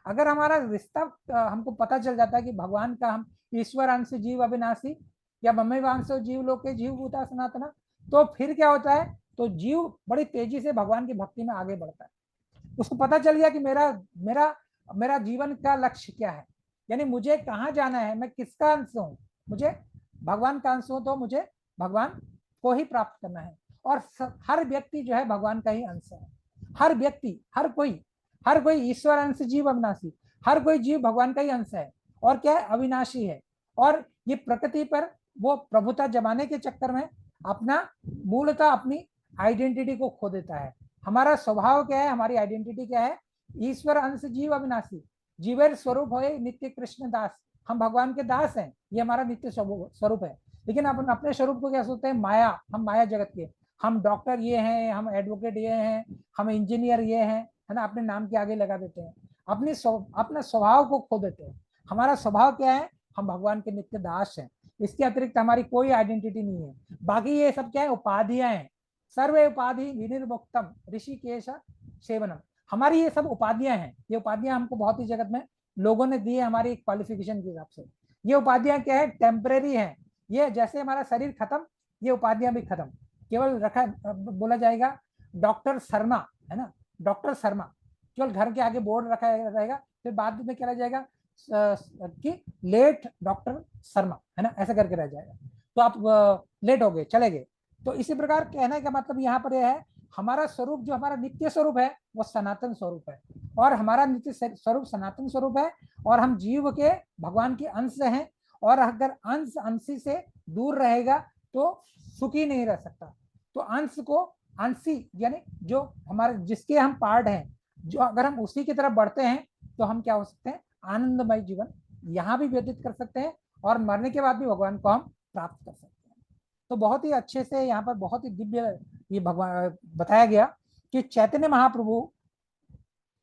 अगर हमारा रिश्ता हमको पता चल जाता है कि भगवान का हम ईश्वर अंश जीव अविनाशी या मम्मीवांश जीव लोग के जीव भूता सनातना, तो फिर क्या होता है, तो जीव बड़ी तेजी से भगवान की भक्ति में आगे बढ़ता है। उसको पता चल गया कि मेरा मेरा मेरा जीवन का लक्ष्य क्या है, यानी मुझे कहाँ जाना है, मैं किसका अंश हूँ, मुझे भगवान का अंश हूँ, तो मुझे भगवान को ही प्राप्त करना है। और हर व्यक्ति जो है भगवान का ही अंश है। हर व्यक्ति, हर कोई ईश्वर अंश जीव अविनाशी, हर कोई जीव भगवान का ही अंश है और क्या है, अविनाशी है। और ये प्रकृति पर वो प्रभुता जमाने के चक्कर में अपना मूलतः अपनी आइडेंटिटी को खो देता है। हमारा स्वभाव क्या है, हमारी आइडेंटिटी क्या है, ईश्वर अंश जीव अविनाशी, जीवेर स्वरूप हो नित्य कृष्ण दास। हम भगवान के दास हैं, ये हमारा नित्य स्वरूप है। लेकिन अपन अपने स्वरूप को क्या सोचते हैं, माया, हम माया जगत के, हम डॉक्टर ये हैं, हम एडवोकेट ये हैं, हम इंजीनियर ये हैं, है ना, अपने नाम के आगे लगा देते हैं, अपने अपने स्वभाव को खो देते हैं। हमारा स्वभाव क्या है, हम भगवान के नित्य दास हैं। इसके अतिरिक्त हमारी कोई आइडेंटिटी नहीं है। बाकी ये सब क्या है, उपाधियां हैं। सर्वे उपाधि विनिर्मुक्तम ऋषिकेश सेवनम, हमारी ये सब उपाधियां हैं। ये उपाधियां हमको बहुत ही जगत में लोगों ने दी है हमारी क्वालिफिकेशन के हिसाब से। ये उपाधियां क्या है, टेम्परेरी है। ये जैसे हमारा शरीर खत्म, ये उपाधियां भी खत्म। केवल रखा बोला जाएगा डॉक्टर शर्मा, है ना, डॉक्टर शर्मा, केवल घर के आगे बोर्ड रखा रहेगा, फिर बाद में क्या रह जाएगा कि लेट डॉक्टर शर्मा, है ना, ऐसा करके रह जाएगा। तो आप लेट हो गए, चले गए। तो इसी प्रकार कहने का मतलब यहाँ पर यह है, हमारा स्वरूप जो हमारा नित्य स्वरूप है वो सनातन स्वरूप है, और हमारा नित्य स्वरूप सनातन स्वरूप है, और हम जीव के भगवान के अंश हैं। और अगर अंश अंशी से दूर रहेगा तो सुखी नहीं रह सकता। तो अंश को अंशी यानी जो हमारे जिसके हम पार्ट हैं, जो अगर हम उसी की तरफ बढ़ते हैं तो हम क्या हो सकते हैं, आनंदमय जीवन यहाँ भी व्यतीत कर सकते हैं और मरने के बाद भी भगवान को हम प्राप्त कर सकते हैं। तो बहुत ही अच्छे से यहाँ पर बहुत ही दिव्य ये भगवान बताया गया कि चैतन्य महाप्रभु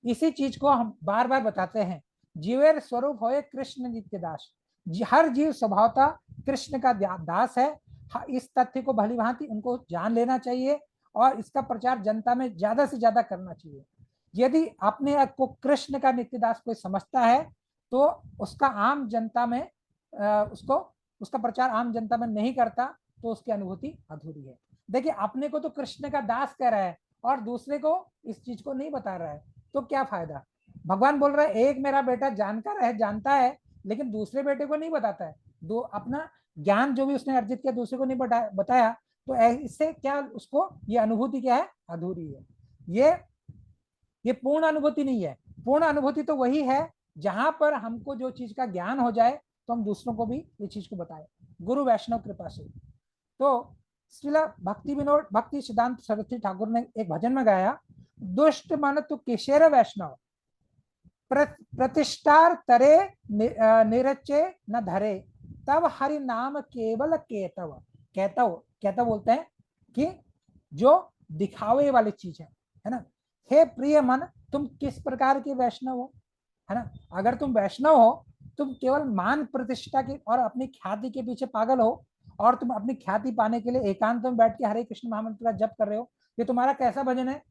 इसी चीज को हम बार बार बताते हैं, जीवेर स्वरूप होए कृष्ण नित्य दास। हर जीव स्वभावतः कृष्ण का दास है। इस तथ्य को भली भांति उनको जान लेना चाहिए और इसका प्रचार जनता में ज्यादा से ज्यादा करना चाहिए। यदि अपने आप को कृष्ण का नित्यदास कोई समझता है तो उसका आम जनता में उसका प्रचार आम जनता में नहीं करता, तो उसकी अनुभूति अधूरी है। देखिए अपने को तो कृष्ण का दास कह रहा है और दूसरे को इस चीज को नहीं बता रहा है, तो क्या फायदा। भगवान बोल रहा है एक मेरा बेटा जानकर है, जानता है, लेकिन दूसरे बेटे को नहीं बताता है। दो अपना ज्ञान जो भी उसने अर्जित किया दूसरे को नहीं बताया, तो इससे क्या उसको ये अनुभूति क्या है, अधूरी है। ये पूर्ण अनुभूति नहीं है। पूर्ण अनुभूति तो वही है जहां पर हमको जो चीज का ज्ञान हो जाए तो हम दूसरों को भी ये चीज को बताएं, गुरु वैष्णव कृपा से। तो श्रीला भक्ति विनोद भक्ति सिद्धांत सरस्वती ठाकुर ने एक भजन में गाया, दुष्ट मन तु किशोर वैष्णव प्रतिष्ठार तरे निरचे न धरे, तब हरि नाम केवल केतव। कहतव कहतव बोलते हैं कि जो दिखावे वाली चीज है ना। हे प्रिय मन, तुम किस प्रकार के वैष्णव हो, है ना। अगर तुम वैष्णव हो, तुम केवल मान प्रतिष्ठा के और अपनी ख्याति के पीछे पागल हो, और तुम अपनी ख्याति पाने के लिए एकांत में बैठ के हरे कृष्ण महामंत्र का जप कर रहे हो, ये तुम्हारा कैसा भजन है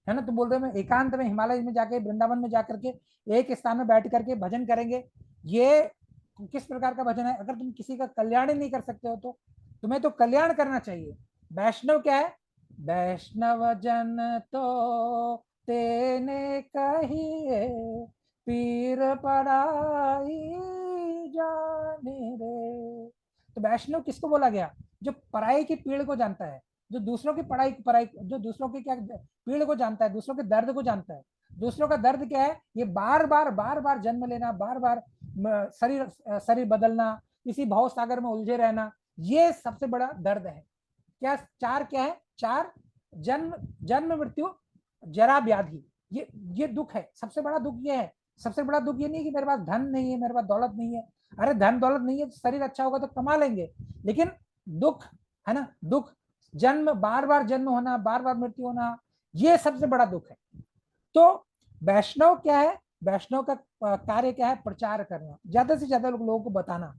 ना। तुम बोल रहे हो मैं एकांत में हिमालय में जाके वृंदावन में जाकर के एक स्थान में बैठ करके भजन करेंगे, ये किस प्रकार का भजन है। अगर तुम किसी का कल्याण ही नहीं कर सकते हो तो तुम्हें तो कल्याण करना चाहिए। वैष्णव क्या है, वैष्णव जन तो तेने कहिए, पीर पड़ाई जाने रे। तो वैष्णव किसको बोला गया, जो पराई की पीड़ को जानता है, जो दूसरों की पढ़ाई पराई जो दूसरों की क्या पीड़ को जानता है, दूसरों के दर्द को जानता है। दूसरों का दर्द क्या है, ये बार बार जन्म लेना, बार बार शरीर बदलना, इसी भाव सागर में उलझे रहना, ये सबसे बड़ा दर्द है। क्या चार क्या है, चार जन्म जन्म मृत्यु जरा व्याधि, ये दुख है। सबसे बड़ा दुख ये है। सबसे बड़ा दुख ये नहीं कि मेरे पास धन नहीं है, मेरे पास दौलत नहीं है। अरे धन दौलत नहीं है, शरीर अच्छा होगा तो कमा लेंगे, लेकिन दुख है ना, दुख जन्म, बार बार जन्म होना, बार बार मृत्यु होना, ये सबसे बड़ा दुख है। तो वैष्णव क्या है, वैष्णव का कार्य क्या है, प्रचार करना, ज्यादा से ज्यादा लोगों को बताना।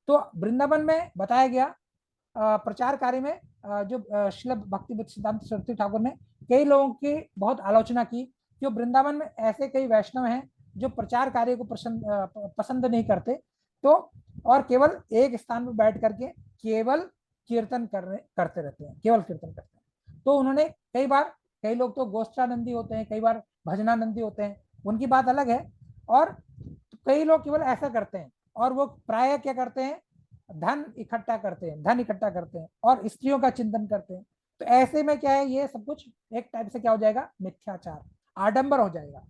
तो वृंदावन में बताया गया प्रचार कार्य में जो श्रील भक्ति सिद्धांत सरस्वती ठाकुर ने कई लोगों की बहुत आलोचना की कि वृंदावन में ऐसे कई वैष्णव हैं जो प्रचार कार्य को पसंद नहीं करते, तो और केवल एक स्थान पर बैठ करके केवल कीर्तन करते रहते हैं, केवल कीर्तन करते हैं। तो उन्होंने कई बार, कई लोग तो गोष्ठानंदी होते हैं, कई बार भजनानंदी होते हैं, उनकी बात अलग है। और कई लोग केवल ऐसा करते हैं, और वो प्राय क्या करते हैं, धन इकट्ठा करते हैं, धन इकट्ठा करते हैं और स्त्रियों का चिंतन करते हैं। तो ऐसे में क्या है, ये सब कुछ एक टाइप से क्या हो जाएगा, मिथ्याचार, आडंबर हो जाएगा।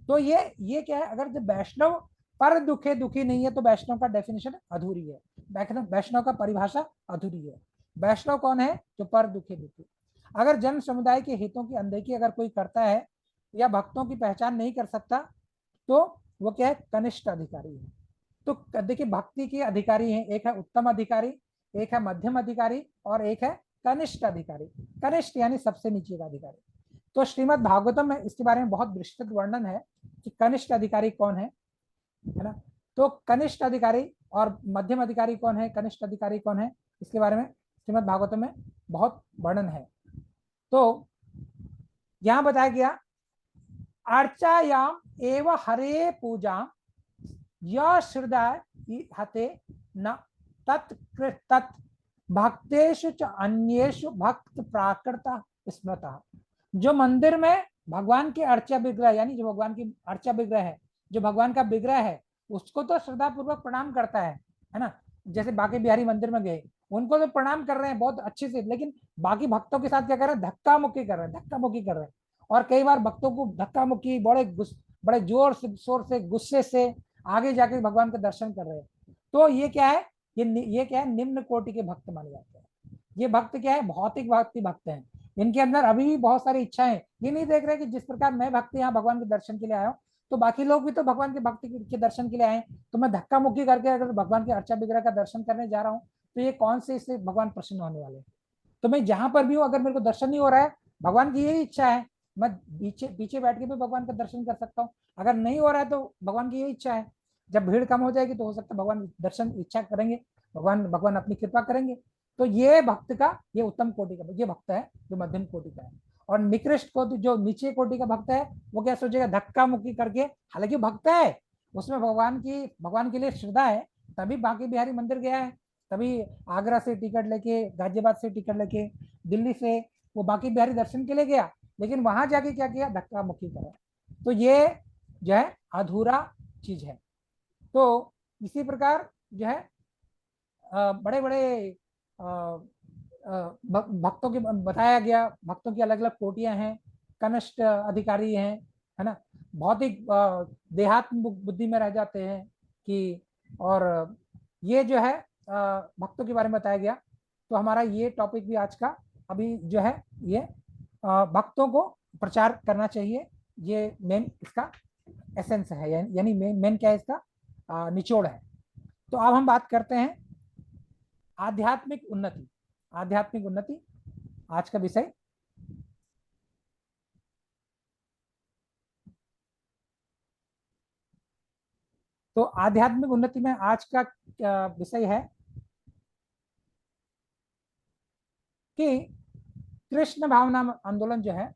तो ये क्या है, अगर जब वैष्णव पर दुखे दुखी नहीं है तो वैष्णव का डेफिनेशन अधूरी है, वैष्णव का परिभाषा अधूरी है। वैष्णव कौन है, जो पर दुखे दुखी। अगर जन समुदाय के हितों की अनदेखी अगर कोई करता है या भक्तों की पहचान नहीं कर सकता, तो वो क्या है, कनिष्ठ अधिकारी है। तो देखिए भक्ति के अधिकारी हैं, एक है उत्तम अधिकारी, एक है मध्यम अधिकारी और एक है कनिष्ठ अधिकारी। कनिष्ठ यानी सबसे नीचे का अधिकारी। तो श्रीमद् भागवतम में इसके बारे में बहुत विस्तृत वर्णन है कि कनिष्ठ अधिकारी कौन है ना। तो कनिष्ठ अधिकारी और मध्यम अधिकारी कौन है, कनिष्ठ अधिकारी कौन है, इसके बारे में श्रीमद् भागवतम में बहुत वर्णन है। तो यहां बताया गया, अर्चायाम एवं हरे पूजा यृदय हते न तत् भक्तेषु च अन्येषु भक्त प्राकृता स्मृता। जो मंदिर में भगवान के अर्चा विग्रह, यानी जो भगवान की अर्चा विग्रह है, जो भगवान का विग्रह है, उसको तो श्रद्धा पूर्वक प्रणाम करता है ना। जैसे बाकी बिहारी मंदिर में गए, उनको तो प्रणाम कर रहे हैं बहुत अच्छे से, लेकिन बाकी भक्तों के साथ क्या कर रहे हैं, धक्का मुक्की कर रहे हैं, धक्का मुक्की कर रहे हैं। और कई बार भक्तों को धक्का मुक्की बड़े जोर से शोर से गुस्से से आगे जाके भगवान के दर्शन कर रहे हैं। तो ये क्या है, ये क्या है, निम्न कोटि के भक्त माने जाते हैं। ये भक्त क्या है, भौतिक भक्ति भक्त हैं। इनके अंदर अभी भी बहुत सारी इच्छाएं, ये नहीं देख रहे कि जिस प्रकार मैं भक्त यहाँ भगवान के दर्शन के लिए आया हूँ, तो बाकी लोग भी तो भगवान के भक्ति के दर्शन के लिए आए। तो मैं धक्का मुक्की करके अगर भगवान के अर्चा विग्रह का दर्शन करने जा रहा हूँ, तो ये कौन से इससे भगवान प्रसन्न होने वाले। तो मैं जहां पर भी हूँ, अगर मेरे को दर्शन नहीं हो रहा है, भगवान की यही इच्छा है, मैं पीछे पीछे बैठ के भी भगवान का दर्शन कर सकता हूँ। अगर नहीं हो रहा है तो भगवान की यही इच्छा है, जब भीड़ कम हो जाएगी तो हो सकता है भगवान दर्शन इच्छा करेंगे, भगवान अपनी कृपा करेंगे। तो ये भक्त का, ये उत्तम कोटि का ये भक्त है जो मध्यम कोटि का है। और निकृष्ट कोटि, जो नीचे कोटि का भक्त है, वो क्या सोचेगा, धक्का मुक्की करके, हालांकि भक्त है, उसमें भगवान के लिए श्रद्धा है, तभी बांके बिहारी मंदिर गया है, तभी आगरा से टिकट लेके, गाजियाबाद से टिकट लेके, दिल्ली से वो बांके बिहारी दर्शन के लिए गया, लेकिन वहां जाके क्या किया, धक्का मुक्की करा। तो ये जो है अधूरा चीज है। तो इसी प्रकार जो है बड़े बड़े भक्तों के बताया गया, भक्तों की अलग अलग कोटियां हैं, कनिष्ठ अधिकारी हैं, है ना। भौतिक देहात्म बुद्धि में रह जाते हैं कि, और ये जो है भक्तों के बारे में बताया गया। तो हमारा ये टॉपिक भी आज का अभी जो है ये भक्तों को प्रचार करना चाहिए, ये मेन इसका एसेंस है, यानी मेन क्या है इसका निचोड़ है। तो अब हम बात करते हैं आध्यात्मिक उन्नति। आध्यात्मिक उन्नति आज का विषय। तो आध्यात्मिक उन्नति में आज का विषय है कि कृष्ण भावना आंदोलन जो है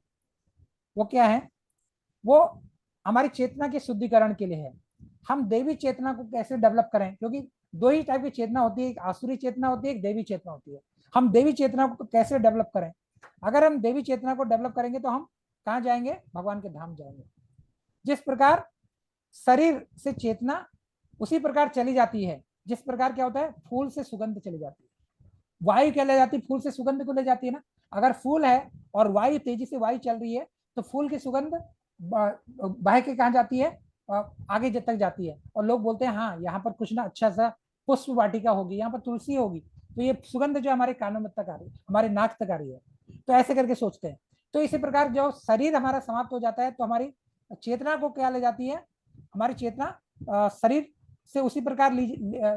वो क्या है, वो हमारी चेतना के शुद्धिकरण के लिए है। हम देवी चेतना को कैसे डेवलप करें, क्योंकि दो ही टाइप की चेतना होती है, एक आसुरी चेतना होती है, एक देवी चेतना होती है। हम देवी चेतना को कैसे डेवलप करें? अगर हम देवी चेतना को डेवलप करेंगे तो हम कहाँ जाएंगे? भगवान के धाम जाएंगे। जिस प्रकार शरीर से चेतना उसी प्रकार चली जाती है, जिस प्रकार क्या होता है, फूल से सुगंध चली जाती है, वायु क्या ले जाती है, फूल से सुगंध को ले जाती है ना। अगर फूल है और वायु तेजी से वायु चल रही है तो फूल की सुगंध बह के कहाँ जाती है? आगे तक जाती है, और लोग बोलते हैं हाँ यहाँ पर कुछ ना अच्छा सा पुष्प वाटिका होगी, यहाँ पर तुलसी होगी, तो ये सुगंध जो हमारे कानों में तक आ रही है, हमारे नाक तक आ रही है, तो ऐसे करके सोचते हैं। तो इसी प्रकार जो शरीर हमारा समाप्त हो जाता है तो हमारी चेतना को क्या ले जाती है? हमारी चेतना शरीर से उसी प्रकार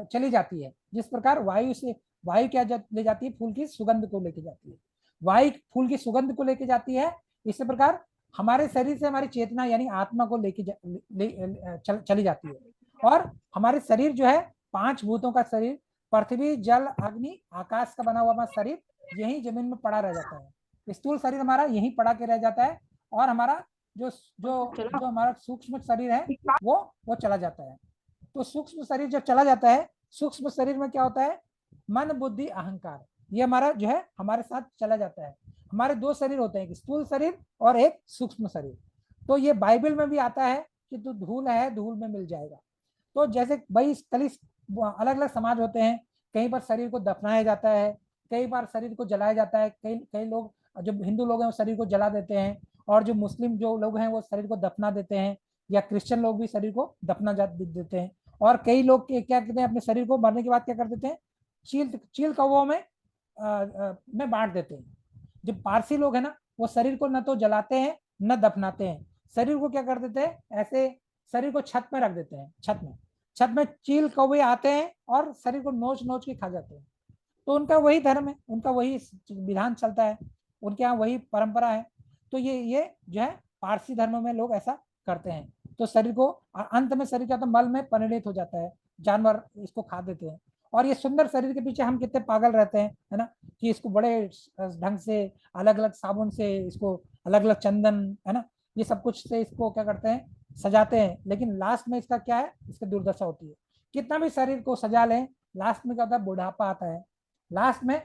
चली जाती है जिस प्रकार वायु क्या ले जाती है? फूल की सुगंध को लेके जाती है। वायु फूल की सुगंध को लेके जाती है, इसी प्रकार हमारे शरीर से हमारी चेतना यानी आत्मा को लेके चली जाती है। और हमारे शरीर जो है 5 भूतों का शरीर, पृथ्वी जल अग्नि आकाश का बना हुआ हमारा शरीर यही जमीन में पड़ा रह जाता है। स्थूल शरीर हमारा यही पड़ा के रह जाता है, और हमारा जो जो जो हमारा सूक्ष्म शरीर है वो चला जाता है। तो सूक्ष्म शरीर जब चला जाता है, सूक्ष्म शरीर में क्या होता है? मन बुद्धि अहंकार, ये हमारा जो है हमारे साथ चला जाता है। हमारे 2 शरीर होते हैं, एक स्थूल शरीर और एक सूक्ष्म शरीर। तो ये बाइबल में भी आता है कि तू धूल है धूल में मिल जाएगा। तो जैसे भाई कई अलग अलग समाज होते हैं, कहीं पर शरीर को दफनाया जाता है, कई बार शरीर को जलाया जाता है, कई लोग जो हिंदू लोग हैं वो शरीर को जला देते हैं, और जो मुस्लिम जो लोग हैं वो शरीर को दफना देते हैं, या क्रिश्चियन लोग भी शरीर को दफना देते हैं। और कई लोग क्या करते हैं, अपने शरीर को मरने के बाद क्या कर देते हैं? चील कौवों में बांट देते हैं। जो पारसी लोग हैं ना, वो शरीर को न तो जलाते हैं न दफनाते हैं, शरीर को क्या कर देते हैं? ऐसे शरीर को छत में रख देते हैं। छत में चील कौवे आते हैं और शरीर को नोच नोच के खा जाते हैं। तो उनका वही धर्म है, उनका वही विधान चलता है, उनके यहाँ वही परंपरा है। तो ये जो है पारसी धर्म में लोग ऐसा करते हैं। तो शरीर को अंत में शरीर क्या होता है? मल में परिणित हो जाता है, जानवर इसको खा देते हैं। और ये सुंदर शरीर के पीछे हम कितने पागल रहते हैं, है ना, कि इसको बड़े ढंग से अलग अलग साबुन से, इसको अलग अलग चंदन, है ना, ये सब कुछ से इसको क्या करते हैं? सजाते हैं। लेकिन लास्ट में इसका क्या है? इसकी दुर्दशा होती है। कितना भी शरीर को सजा लें, लास्ट में क्या होता है? बुढ़ापा आता है। लास्ट में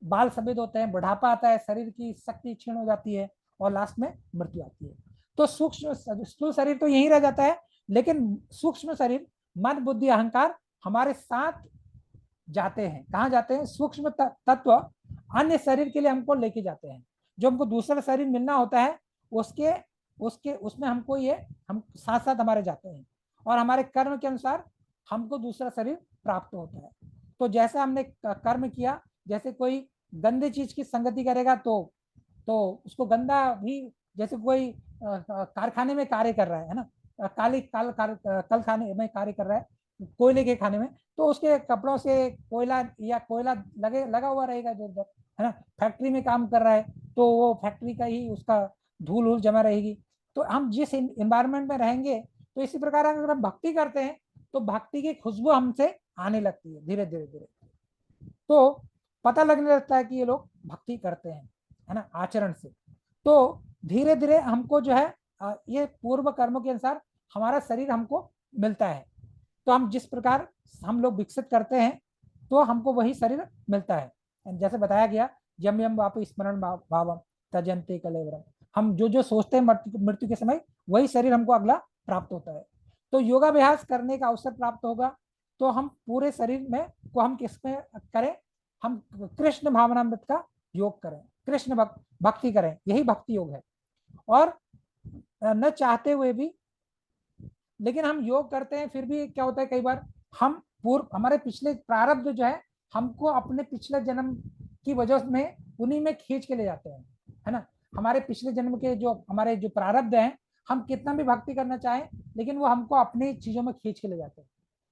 बाल सफेद होते हैं, बुढ़ापा आता है, शरीर की शक्ति क्षीण हो जाती है, और लास्ट में मृत्यु आती है। तो सूक्ष्म स्थूल शरीर तो यही रह जाता है, लेकिन सूक्ष्म शरीर मन बुद्धि अहंकार हमारे साथ जाते हैं। कहाँ जाते हैं? सूक्ष्म तत्व अन्य शरीर के लिए हमको लेके जाते हैं। जो हमको दूसरा शरीर मिलना होता है उसमें हमको हम साथ साथ हमारे जाते हैं, और हमारे कर्म के अनुसार हमको दूसरा शरीर प्राप्त होता है। तो जैसा हमने कर्म किया, जैसे कोई गंदे चीज की संगति करेगा तो उसको गंदा भी, जैसे कोई कारखाने में कार्य कर रहा है ना, कल खाने में कार्य कर रहा है, कोयले के खाने में, तो उसके कपड़ों से कोयला लगा हुआ रहेगा जो उधर, है ना। फैक्ट्री में काम कर रहा है तो वो फैक्ट्री का ही उसका धूल जमा रहेगी। तो हम जिस इन्वायरमेंट में रहेंगे, तो इसी प्रकार अगर हम भक्ति करते हैं तो भक्ति की खुशबू हमसे आने लगती है धीरे धीरे। तो पता लगने लगता है कि ये लोग भक्ति करते हैं, है ना, आचरण से। तो धीरे धीरे हमको जो है ये पूर्व कर्मों के अनुसार हमारा शरीर हमको मिलता है। तो हम जिस प्रकार हम लोग विकसित करते हैं तो हमको वही शरीर मिलता है। जैसे बताया गया, यम यम वाप स्मरण भावम तजंते कलेवरम, हम जो जो सोचते हैं मृत्यु के समय वही शरीर हमको अगला प्राप्त होता है। तो योगाभ्यास करने का अवसर प्राप्त होगा तो हम पूरे शरीर में को हम किसमें करें? हम कृष्ण भावनामृत का योग करें, कृष्ण भक्ति करें, यही भक्ति योग है। और न चाहते हुए भी लेकिन हम योग करते हैं फिर भी क्या होता है, कई बार हम पूर्व हमारे पिछले प्रारब्ध जो है हमको अपने पिछले जन्म की वजह में उन्हीं में खींच के ले जाते हैं, है ना। हमारे पिछले जन्म के जो हमारे जो प्रारब्ध हैं, हम कितना भी भक्ति करना चाहें लेकिन वो हमको अपनी चीजों में खींच के ले जाते हैं।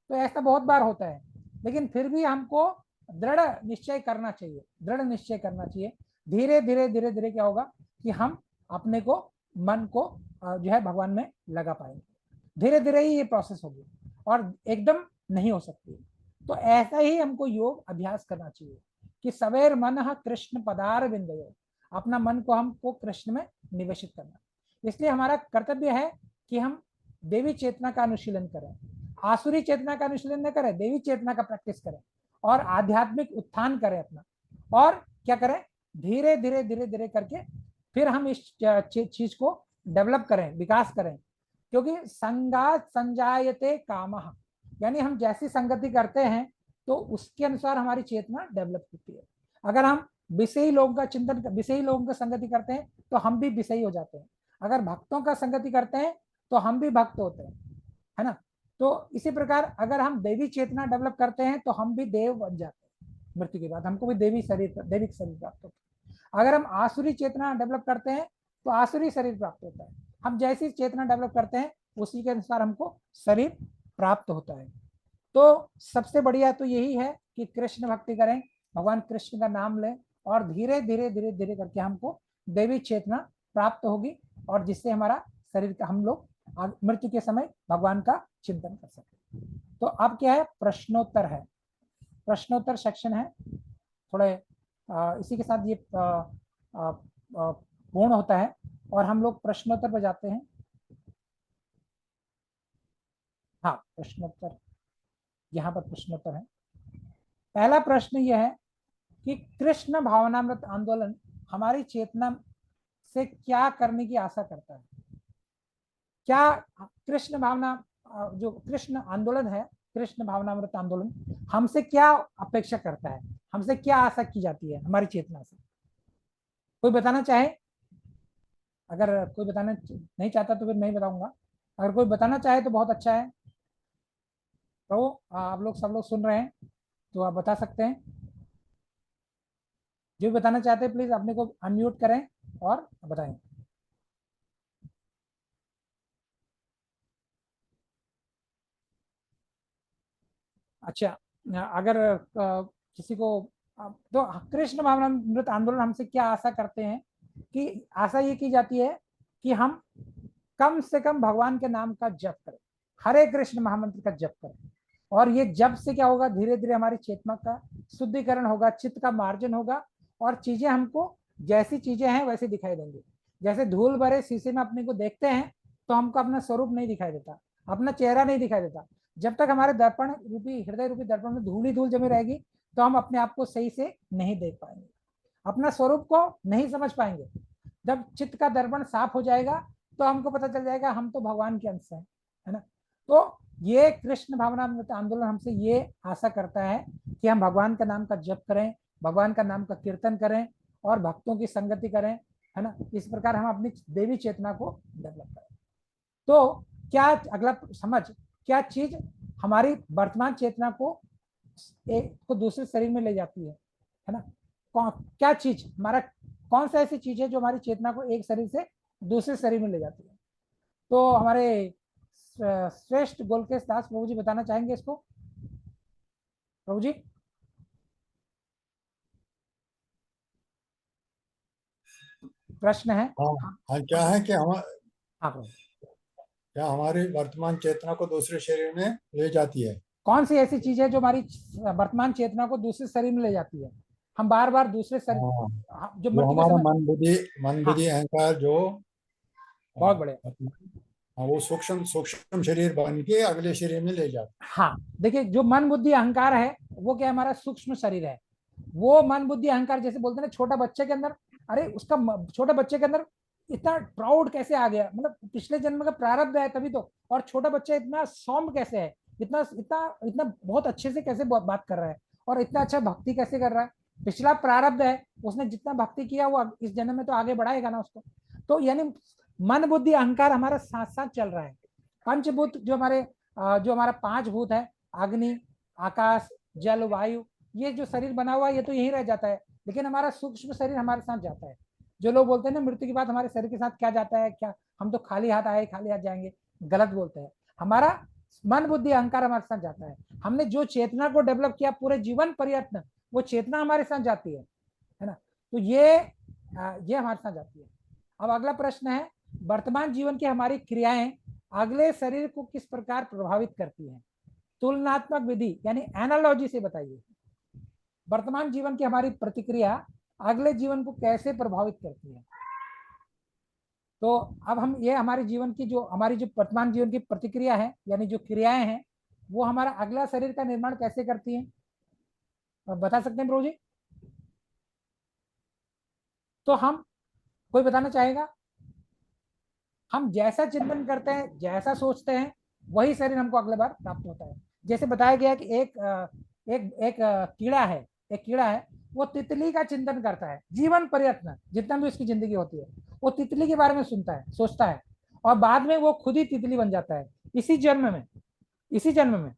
तो ऐसा बहुत बार होता है, लेकिन फिर भी हमको दृढ़ निश्चय करना चाहिए, दृढ़ निश्चय करना चाहिए। धीरे धीरे धीरे धीरे क्या होगा कि हम अपने को मन को जो है भगवान में लगा पाएंगे। धीरे धीरे ही ये प्रोसेस होगी और एकदम नहीं हो सकती। तो ऐसा ही हमको योग अभ्यास करना चाहिए कि सवेर मन कृष्ण पदार बिंदयो, अपना मन को हमको कृष्ण में निवेशित करना। इसलिए हमारा कर्तव्य है कि हम देवी चेतना का अनुशीलन करें, आसुरी चेतना का अनुशीलन न करें, देवी चेतना का प्रैक्टिस करें और आध्यात्मिक उत्थान करें अपना। और क्या करें, धीरे धीरे धीरे धीरे करके फिर हम इस चीज को डेवलप करें, विकास करें। क्योंकि संगात संजायते कामः, यानी हम जैसी संगति करते हैं तो उसके अनुसार हमारी चेतना डेवलप होती है। अगर हम विषयी लोगों का चिंतन, विषयी लोगों का संगति करते हैं तो हम भी विषयी हो जाते हैं। अगर भक्तों का संगति करते हैं तो हम भी भक्त होते हैं, है ना। तो इसी प्रकार अगर हम देवी चेतना डेवलप करते हैं तो हम भी देव बन जाते हैं, मृत्यु के बाद हमको भी देवी शरीर, दैविक शरीर प्राप्त होता है। अगर हम आसुरी चेतना डेवलप करते हैं तो आसुरी शरीर प्राप्त होता है। हम जैसी चेतना डेवलप करते हैं उसी के अनुसार हमको शरीर प्राप्त होता है। तो सबसे बढ़िया तो यही है कि कृष्ण भक्ति करें, भगवान कृष्ण का नाम लें और धीरे धीरे धीरे धीरे करके हमको देवी चेतना प्राप्त होगी और जिससे हमारा शरीर का हम लोग मृत्यु के समय भगवान का चिंतन कर सके। तो अब क्या है, प्रश्नोत्तर है, प्रश्नोत्तर सेक्शन है। थोड़े इसी के साथ ये पूर्ण होता है और हम लोग प्रश्नोत्तर पर जाते हैं। हाँ, प्रश्नोत्तर, यहाँ पर प्रश्नोत्तर है। पहला प्रश्न यह है कि कृष्ण भावनामृत आंदोलन हमारी चेतना से क्या करने की आशा करता है। क्या कृष्ण भावना, जो कृष्ण आंदोलन है, कृष्ण भावनामृत आंदोलन हमसे क्या अपेक्षा करता है, हमसे क्या आशा की जाती है हमारी चेतना से। कोई बताना चाहे? अगर कोई बताना नहीं चाहता तो फिर मैं ही बताऊंगा। अगर कोई बताना चाहे तो बहुत अच्छा है। तो आप लोग सब लोग सुन रहे हैं तो आप बता सकते हैं। जो भी बताना चाहते हैं प्लीज अपने को अनम्यूट करें और बताएं। अच्छा, अगर किसी को तो कृष्ण भावनामृत आंदोलन हमसे क्या आशा करते हैं कि आशा ये की जाती है कि हम कम से कम भगवान के नाम का जप करें, हरे कृष्ण महामंत्र का जप करें। और ये जप से क्या होगा, धीरे धीरे हमारी चेतना का शुद्धिकरण होगा, चित्त का मार्जन होगा और चीजें हमको जैसी चीजें हैं वैसे दिखाई देंगी। जैसे धूल भरे शीशे में अपने को देखते हैं तो हमको अपना स्वरूप नहीं दिखाई देता, अपना चेहरा नहीं दिखाई देता। जब तक हमारे दर्पण रूपी, हृदय रूपी दर्पण में धूल ही धूल जमी रहेगी तो हम अपने आप को सही से नहीं देख पाएंगे, अपना स्वरूप को नहीं समझ पाएंगे। जब चित्त का दर्पण साफ हो जाएगा तो हमको पता चल जाएगा हम तो भगवान के अंश हैं, है ना। तो ये कृष्ण भावनामृत आंदोलन हमसे ये आशा करता है कि हम भगवान का नाम का जप करें, भगवान का नाम का कीर्तन करें और भक्तों की संगति करें, है ना। इस प्रकार हम अपनी देवी चेतना को डेवलप करें। तो क्या अगला समझ, क्या चीज हमारी वर्तमान चेतना को एक को दूसरे शरीर में ले जाती है ना। क्या चीज हमारा, कौन सा ऐसी चीज है जो हमारी चेतना को एक शरीर से दूसरे शरीर में ले जाती है। तो हमारे श्रेष्ठ गोलकेश दास प्रभु जी बताना चाहेंगे इसको। प्रभु जी। प्रश्न है। हाँ हाँ, क्या है कि हम हाँ प्रभु, क्या हमारी वर्तमान चेतना को दूसरे शरीर में ले जाती है। कौन सी ऐसी चीज है जो हमारी वर्तमान चेतना को दूसरे शरीर में ले जाती है। हम बार बार दूसरे शरीर, जो जो मृत्यु के हमारा समय। मन हाँ, बुद्धि अहंकार जो बहुत बढ़िया। हाँ, वो सूक्ष्म सूक्ष्म शरीर बन के अगले शरीर में ले जाता हाँ, देखिए जो मन बुद्धि अहंकार है वो क्या, हमारा सूक्ष्म शरीर है। वो मन बुद्धि अहंकार जैसे बोलते हैं ना, छोटा बच्चे के अंदर, अरे उसका छोटे बच्चे के अंदर इतना प्राउड कैसे आ गया, मतलब पिछले जन्म का प्रारब्ध है तभी तो। और छोटा बच्चा इतना सौम्य कैसे है, इतना इतना इतना बहुत अच्छे से कैसे बात कर रहा है और इतना अच्छा भक्ति कैसे कर रहा है। पिछला प्रारब्ध है, उसने जितना भक्ति किया वो इस जन्म में तो आगे बढ़ाएगा ना उसको। तो यानी मन बुद्धि अहंकार हमारा साथ साथ चल रहा है। पंचभूत जो हमारा 5 भूत है, अग्नि, आकाश, जल, वायु, ये जो शरीर बना हुआ है ये तो यहीं रह जाता है, लेकिन हमारा सूक्ष्म शरीर हमारे साथ जाता है। जो लोग बोलते हैं ना मृत्यु के बाद हमारे शरीर के साथ क्या जाता है, क्या हम तो खाली हाथ आए खाली हाथ जाएंगे, गलत बोलते हैं। हमारा मन बुद्धि अहंकार हमारे साथ जाता है। हमने जो चेतना को डेवलप किया पूरे जीवन पर्यंत, वो चेतना हमारे साथ जाती है ना। तो ये हमारे साथ जाती है। अब अगला प्रश्न है, वर्तमान जीवन की हमारी क्रियाएं अगले शरीर को किस प्रकार प्रभावित करती हैं? तुलनात्मक विधि यानी एनालॉजी से बताइए, वर्तमान जीवन की हमारी प्रतिक्रिया अगले जीवन को कैसे प्रभावित करती है? तो अब हम ये हमारे जीवन की हमारी जो वर्तमान जीवन की प्रतिक्रिया है यानी जो क्रियाएं हैं, वो हमारा अगला शरीर का निर्माण कैसे करती हैं, बता सकते हैं प्रभु जी? तो हम, कोई बताना चाहेगा? हम जैसा चिंतन करते हैं, जैसा सोचते हैं, वही शरीर हमको अगले बार प्राप्त होता है। जैसे बताया गया कि एक कीड़ा है, वो तितली का चिंतन करता है जीवन पर्यंत, जितना भी उसकी जिंदगी होती है, वो तितली के बारे में सुनता है, सोचता है, और बाद में वो खुद ही तितली बन जाता है इसी जन्म में।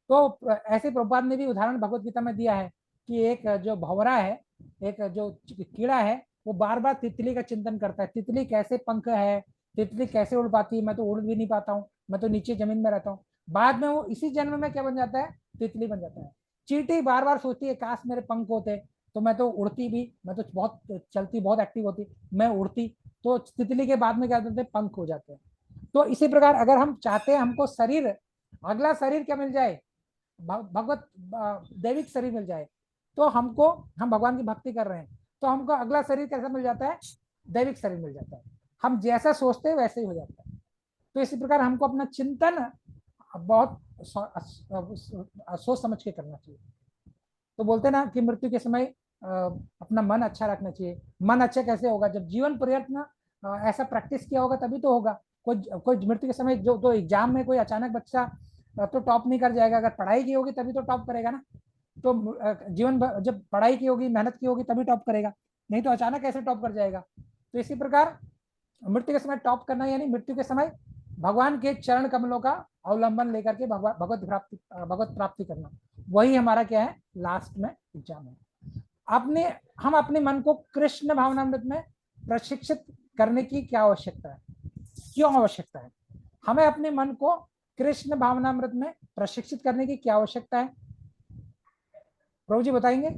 तो ऐसे प्रभुपाद ने भी उदाहरण भगवत गीता में दिया है कि एक जो भंवरा है, एक जो कीड़ा है, वो बार बार तितली का चिंतन करता है, तितली कैसे पंख है, तितली कैसे उड़ पाती है, मैं तो उड़ भी नहीं पाता हूँ, मैं तो नीचे जमीन में रहता हूँ। बाद में वो इसी जन्म में क्या बन जाता है? तितली बन जाता है। चींटी बार बार सोचती है काश मेरे पंख होते तो मैं तो उड़ती भी, मैं तो बहुत चलती, बहुत एक्टिव होती, मैं उड़ती। तो तितली के बाद में क्या होते हैं? पंख हो जाते हैं। तो इसी प्रकार अगर हम चाहते हैं हमको शरीर, अगला शरीर क्या मिल जाए, भगवत दैविक शरीर मिल जाए, तो हमको, हम भगवान की भक्ति कर रहे हैं तो हमको अगला शरीर कैसा मिल जाता है? दैविक शरीर मिल जाता है। हम जैसा सोचते हैं वैसे ही हो जाता है। तो इसी प्रकार हमको अपना चिंतन बहुत सोच समझ के करना चाहिए। तो बोलते ना कि मृत्यु के समय अपना मन अच्छा रखना चाहिए। मन अच्छा कैसे होगा? जब जीवन पर्यंत ना ऐसा प्रैक्टिस किया होगा तभी तो होगा। कोई मृत्यु के समय जो तो एग्जाम में कोई अचानक बच्चा तो टॉप नहीं कर जाएगा, अगर पढ़ाई की होगी तभी तो टॉप करेगा ना। तो जीवन जब पढ़ाई की होगी, मेहनत की होगी, तभी टॉप करेगा, नहीं तो अचानक कैसे टॉप कर जाएगा। तो इसी प्रकार मृत्यु के समय टॉप करना यानी मृत्यु के समय भगवान के चरण कमलों का अवलंबन लेकर के भगवत प्राप्ति करना, वही हमारा क्या है? लास्ट में एग्जाम है। हम अपने मन को कृष्ण भावनामृत में प्रशिक्षित करने की क्या आवश्यकता है? क्यों आवश्यकता है? हमें अपने मन को कृष्ण भावनामृत में प्रशिक्षित करने की क्या आवश्यकता है? प्रभु जी बताएंगे,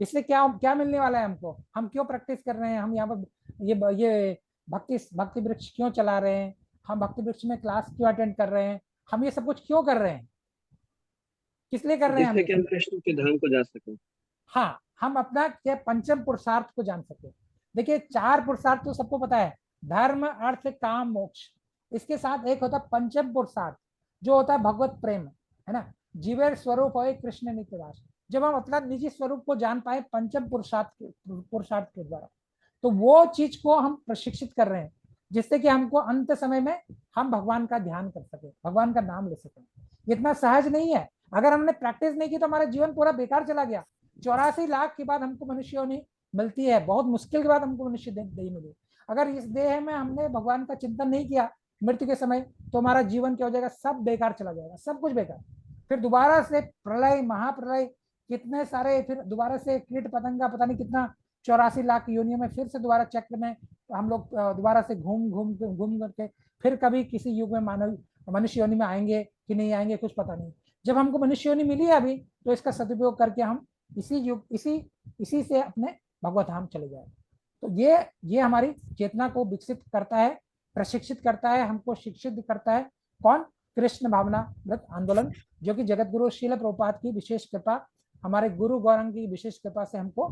इससे क्या क्या मिलने वाला है हमको? हम क्यों प्रैक्टिस कर रहे हैं? हम यहाँ पर ये भक्ति वृक्ष क्यों चला रहे हैं? हम भक्ति वृक्ष में क्लास क्यों अटेंड कर रहे हैं? हम ये सब कुछ क्यों कर रहे हैं? किस लिए कर रहे हैं हम जिससे ये कि हम सब? कृष्ण के धाम को जा सकें। हाँ, हम अपना क्या पंचम पुरुषार्थ को जान सके। देखिए 4 पुरुषार्थ तो सबको पता है, धर्म अर्थ काम मोक्ष। इसके साथ एक होता है पंचम पुरुषार्थ, जो होता है भगवत प्रेम, है ना। जीवेर स्वरूप हो कृष्ण नित्यदास। जब हम अपना निजी स्वरूप को जान पाए पंचम पुरुषार्थ के द्वारा, तो वो चीज को हम प्रशिक्षित कर रहे हैं, जिससे कि हमको अंत समय में हम भगवान का ध्यान कर सके, भगवान का नाम ले सके। इतना सहज नहीं है। अगर हमने प्रैक्टिस नहीं की तो हमारा जीवन पूरा बेकार चला गया। 84 लाख के बाद हमको मनुष्य योनि मिलती है, बहुत मुश्किल के बाद हमको मनुष्य देह मिली। अगर इस देह में हमने भगवान का चिंतन नहीं किया मृत्यु के समय, तो हमारा जीवन क्या हो जाएगा? सब बेकार चला जाएगा, सब कुछ बेकार। फिर दोबारा से प्रलय, महाप्रलय, कितने सारे, फिर दोबारा से कीट पतंगा, पता नहीं कितना 84 लाख योनियों में फिर से दोबारा चक्र में हम लोग दोबारा से घूम करके फिर कभी किसी युग में मनुष्य योनि में आएंगे कि नहीं आएंगे, कुछ पता नहीं। जब हमको मनुष्य योनि मिली है अभी, तो इसका सदुपयोग करके हम इसी से अपने भगवत धाम चले जाए। तो ये हमारी चेतना को विकसित करता है, प्रशिक्षित करता है, हमको शिक्षित करता है। कौन? कृष्ण भावनामृत आंदोलन, जो कि जगत गुरु श्रील प्रभुपाद की विशेष कृपा, हमारे गुरु गौरंग की विशेष कृपा से हमको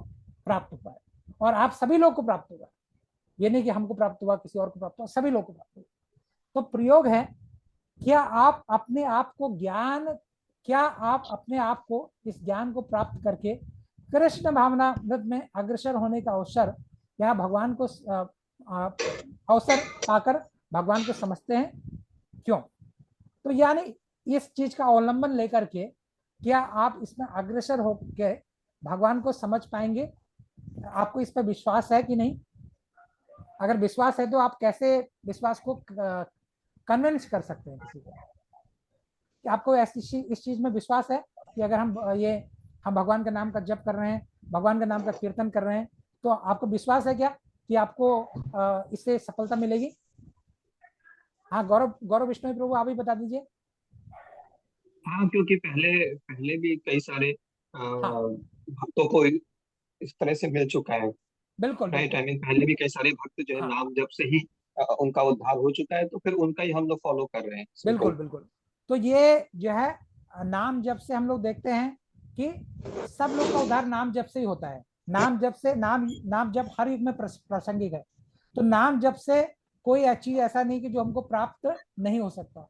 प्राप्त हुआ है। और आप सभी लोग को प्राप्त होगा, ये नहीं कि हमको प्राप्त हुआ, किसी और को प्राप्त हुआ, सभी लोग को प्राप्त हुआ। तो प्रयोग है, क्या आप अपने आप को इस ज्ञान को प्राप्त करके कृष्ण भावनामृत में अग्रसर होने का अवसर, या भगवान को अवसर पाकर भगवान को समझते हैं? क्यों? तो यानी इस चीज का अवलंबन लेकर के क्या आप इसमें अग्रसर होकर भगवान को समझ पाएंगे? आपको इस पर विश्वास है कि नहीं? अगर विश्वास है तो आप कैसे विश्वास को कन्विंस कर सकते हैं किसी को कि आपको ऐसी इस चीज में विश्वास है कि अगर हम भगवान के नाम का जप कर रहे हैं, भगवान के नाम का कीर्तन कर रहे हैं, तो आपको विश्वास है क्या कि आपको इससे सफलता मिलेगी? हाँ, गौरव गौरव विष्णु प्रभु, आप ही बता दीजिए। हाँ, क्योंकि पहले पहले भी कई सारे हाँ, भक्तों को इस तरह से मिल चुका है। बिल्कुल राइट, बिल्कुल। आई मीन पहले भी कई सारे भक्त जो है हाँ, नाम जप से ही उनका उद्धार हो चुका है, तो फिर उनका ही हम लोग फॉलो कर रहे हैं। बिल्कुल सिंपल। बिल्कुल। तो ये जो है नाम जप से हम लोग देखते हैं कि सब लोग का उद्धार नाम जप से ही होता है। नाम जप से, नाम जप हर युग में प्रासंगिक है। तो नाम जप से कोई चीज ऐसा नहीं कि जो हमको प्राप्त नहीं हो सकता।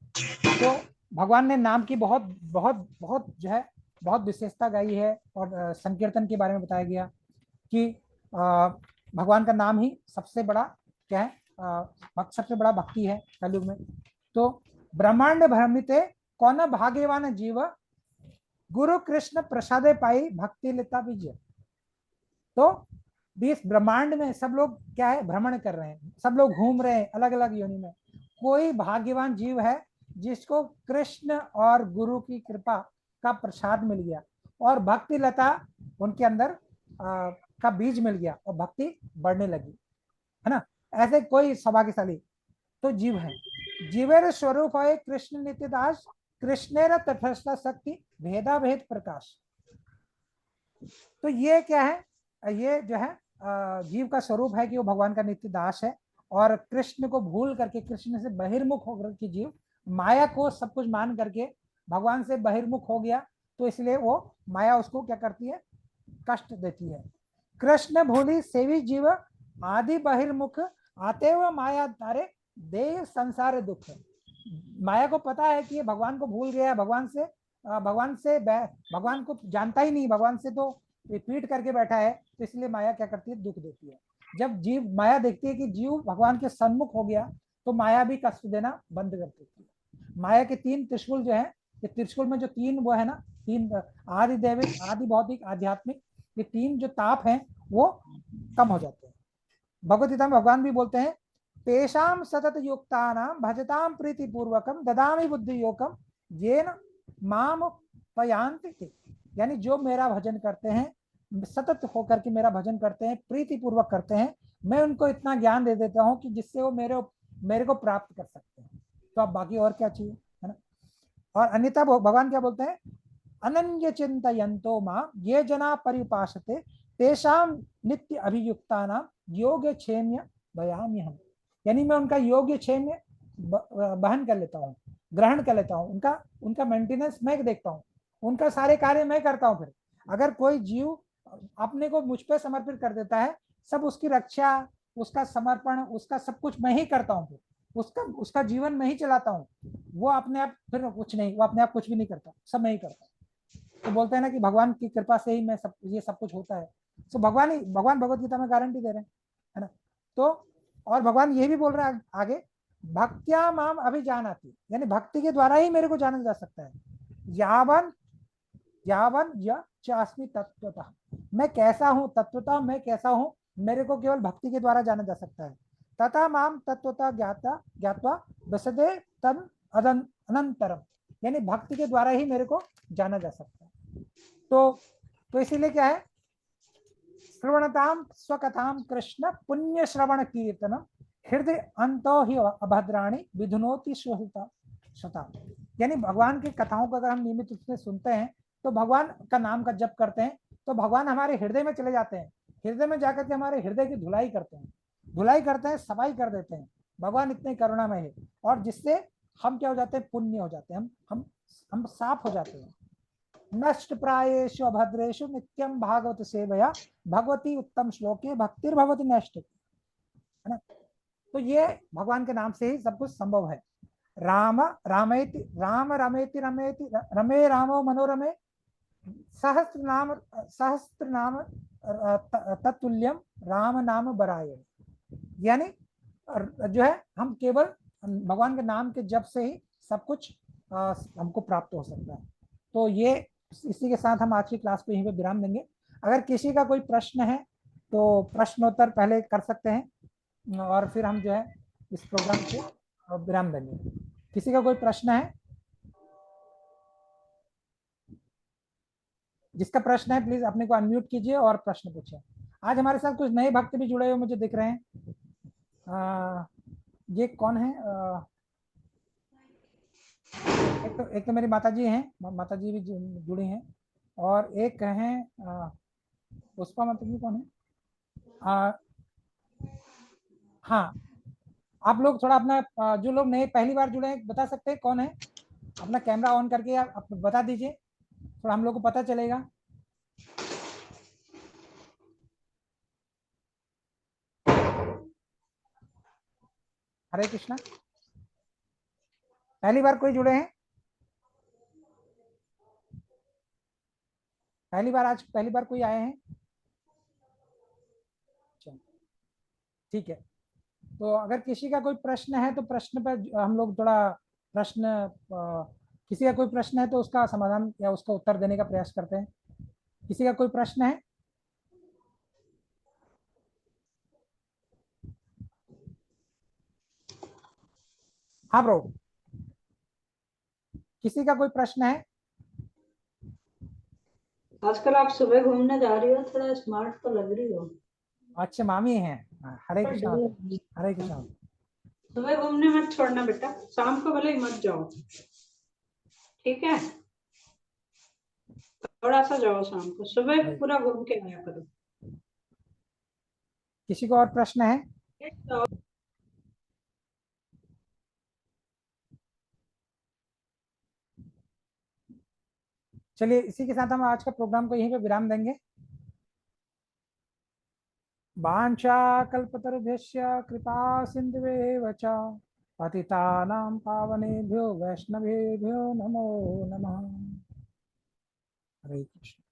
तो भगवान ने नाम की बहुत बहुत बहुत जो है बहुत विशेषता गाई है, और संकीर्तन के बारे में बताया गया कि भगवान का नाम ही सबसे बड़ा क्या है, सबसे बड़ा भक्ति है कलयुग में। तो ब्रह्मांड भ्रमिते कौन भाग्यवान जीव, गुरु कृष्ण प्रसादे पाई भक्ति लेता विजय। तो इस ब्रह्मांड में सब लोग क्या है, भ्रमण कर रहे हैं, सब लोग घूम रहे हैं अलग अलग योनि में। कोई भाग्यवान जीव है जिसको कृष्ण और गुरु की कृपा का प्रसाद मिल गया और भक्ति लता उनके अंदर का बीज मिल गया और भक्ति बढ़ने लगी, है ना। ऐसे कोई सौभाग्यशाली तो जीव है। जीवेर स्वरूप है कृष्ण नित्यदास, कृष्णेर तटस्थ शक्ति भेदा भेद प्रकाश। तो ये क्या है, ये जो है जीव का स्वरूप है कि वो भगवान का नित्य दास है, और कृष्ण को भूल करके, कृष्ण से बहिर्मुख होकर के जीव माया को सब कुछ मान करके भगवान से बहिर्मुख हो गया, तो इसलिए वो माया उसको क्या करती है, कष्ट देती है। कृष्ण भूली सेवी जीव, आदि बहिर्मुख आते हुए माया तारे, देह संसार दुख। माया को पता है कि ये भगवान को भूल गया, भगवान को जानता ही नहीं, भगवान से तो पीट करके बैठा है, तो इसलिए माया क्या करती है, दुख देती है। जब जीव माया देखती है कि जीव भगवान के सन्मुख हो गया, तो माया भी कष्ट देना बंद कर देती है। माया के तीन त्रिशूल जो है, ये त्रिशूल में जो तीन वो है ना, तीन आदि दैविक, आदि भौतिक, आध्यात्मिक, ये तीन जो ताप हैं वो कम हो जाते हैं। भगवत गीता में भगवान भी बोलते हैं, तेषाम सतत युक्तानाम भजताम प्रीति पूर्वकम ददामि बुद्धि योगम येन माम पयांति। यानी जो मेरा भजन करते हैं, सतत होकर के मेरा भजन करते हैं, प्रीति पूर्वक करते हैं, मैं उनको इतना ज्ञान दे देता हूं कि जिससे वो मेरे को प्राप्त कर सकते हैं। तो अब बाकी और क्या चाहिए, है ना। और अन्यथा भगवान क्या बोलते हैं, अनन्य चिंतयन्तो मां ये जना परिपासते तेषाम नित्य अभियुक्तानाम योग क्षेम्य भयाम्यहम्। यानी मैं उनका योग्य क्षेम्य बहन कर लेता हूँ, ग्रहण कर लेता हूँ, उनका मेंटेनेंस मैं देखता हूँ, उनका सारे कार्य मैं करता हूँ। फिर अगर कोई जीव अपने को मुझ पर समर्पित कर देता है, सब उसकी रक्षा, उसका समर्पण, उसका सब कुछ मैं ही करता हूँ, फिर उसका जीवन मैं ही चलाता हूँ। वो अपने आप फिर कुछ नहीं, वो अपने आप कुछ भी नहीं करता, सब मैं ही करता हूँ। तो बोलते हैं ना कि भगवान की कृपा से ही मैं ये सब कुछ होता है। तो भगवान भगवत गीता में गारंटी दे रहे हैं, है ना। तो और भगवान ये भी बोल रहा है आगे, भक्त्या माम अभिजानाति, यानी भक्ति के द्वारा ही मेरे को जाना जा सकता है। यावन यावन यास्मि तत्वतः, मैं कैसा हूँ तत्वतः, मैं कैसा हूँ, मेरे को केवल भक्ति के द्वारा जाना जा सकता है। तथा माम तत्वतः ज्ञात्वा वसते तन अनंतरम, यानी भक्ति के द्वारा ही मेरे को जाना जा सकता है। तो इसीलिए क्या है, श्रवणताम स्वकथाम कृष्ण पुण्य श्रवण कीर्तन हृदय अंतो ही अभद्राणी विधुनोति स्वता। यानी भगवान की कथाओं को अगर हम नियमित रूप से सुनते हैं, तो भगवान का नाम का जप करते हैं, तो भगवान हमारे हृदय में चले जाते हैं, हृदय में जाकर के हमारे हृदय की धुलाई करते हैं, सफाई कर देते हैं। भगवान इतने करुणामय है, और जिससे हम क्या हो जाते हैं, पुण्य हो जाते हैं, हम साफ हो जाते हैं। नष्ट प्रायेषु अभद्रेषु नित्यम भागवत सेवया भगवती उत्तम श्लोके भक्तिर्भवति नष्ट, है ना। तो ये भगवान के नाम से ही सब कुछ संभव है। राम रामेति रमे रामो मनोरमे सहस्त्र नाम तत्तुल्यम राम नाम बराये। यानी जो है, हम केवल भगवान के नाम के जप से ही सब कुछ हमको प्राप्त हो सकता है। तो ये इसी के साथ हम आज की क्लास को यहीं पे विराम देंगे। अगर किसी का कोई प्रश्न है तो प्रश्नोत्तर पहले कर सकते हैं, और फिर हम जो है इस प्रोग्राम को विराम देंगे। किसी का कोई प्रश्न है? जिसका प्रश्न है प्लीज अपने को अनम्यूट कीजिए और प्रश्न पूछिए। आज हमारे साथ कुछ नए भक्त भी जुड़े हुए मुझे दिख रहे हैं। ये कौन है? एक तो मेरी माता जी हैं, माता जी भी जुड़ी हैं, और एक है पुष्पा माता जी। कौन है? हाँ, आप लोग थोड़ा अपना जो लोग नए पहली बार जुड़े हैं बता सकते हैं कौन है? अपना कैमरा ऑन करके आप बता दीजिए, थोड़ा हम लोग को पता चलेगा। हरे कृष्णा। पहली बार कोई जुड़े हैं? पहली बार, आज पहली बार कोई आए हैं? ठीक है, तो अगर किसी का कोई प्रश्न है तो प्रश्न पर हम लोग थोड़ा प्रश्न किसी का कोई प्रश्न है तो उसका समाधान या उसका उत्तर देने का प्रयास करते हैं। किसी का कोई प्रश्न है? हाँ ब्रो, किसी का कोई प्रश्न है? आजकल आप सुबह घूमने जा रही हो, थोड़ा स्मार्ट तो लग रही हो। अच्छा, मामी हैं। हरे कृष्णा। हरे कृष्णा। सुबह घूमने मत छोड़ना बेटा, शाम को भले ही मत जाओ, ठीक है? थोड़ा सा जाओ शाम को, सुबह पूरा घूम के आया करो। किसी को और प्रश्न है? तो चलिए, इसी के साथ हम आज का प्रोग्राम को यहीं पे विराम देंगे। वाञ्छा कल्पतरुभ्यश्च कृपा सिन्धुवेव च पतितानां पावनेभ्यो वैष्णवेभ्यो नमो नमः। हरे कृष्ण।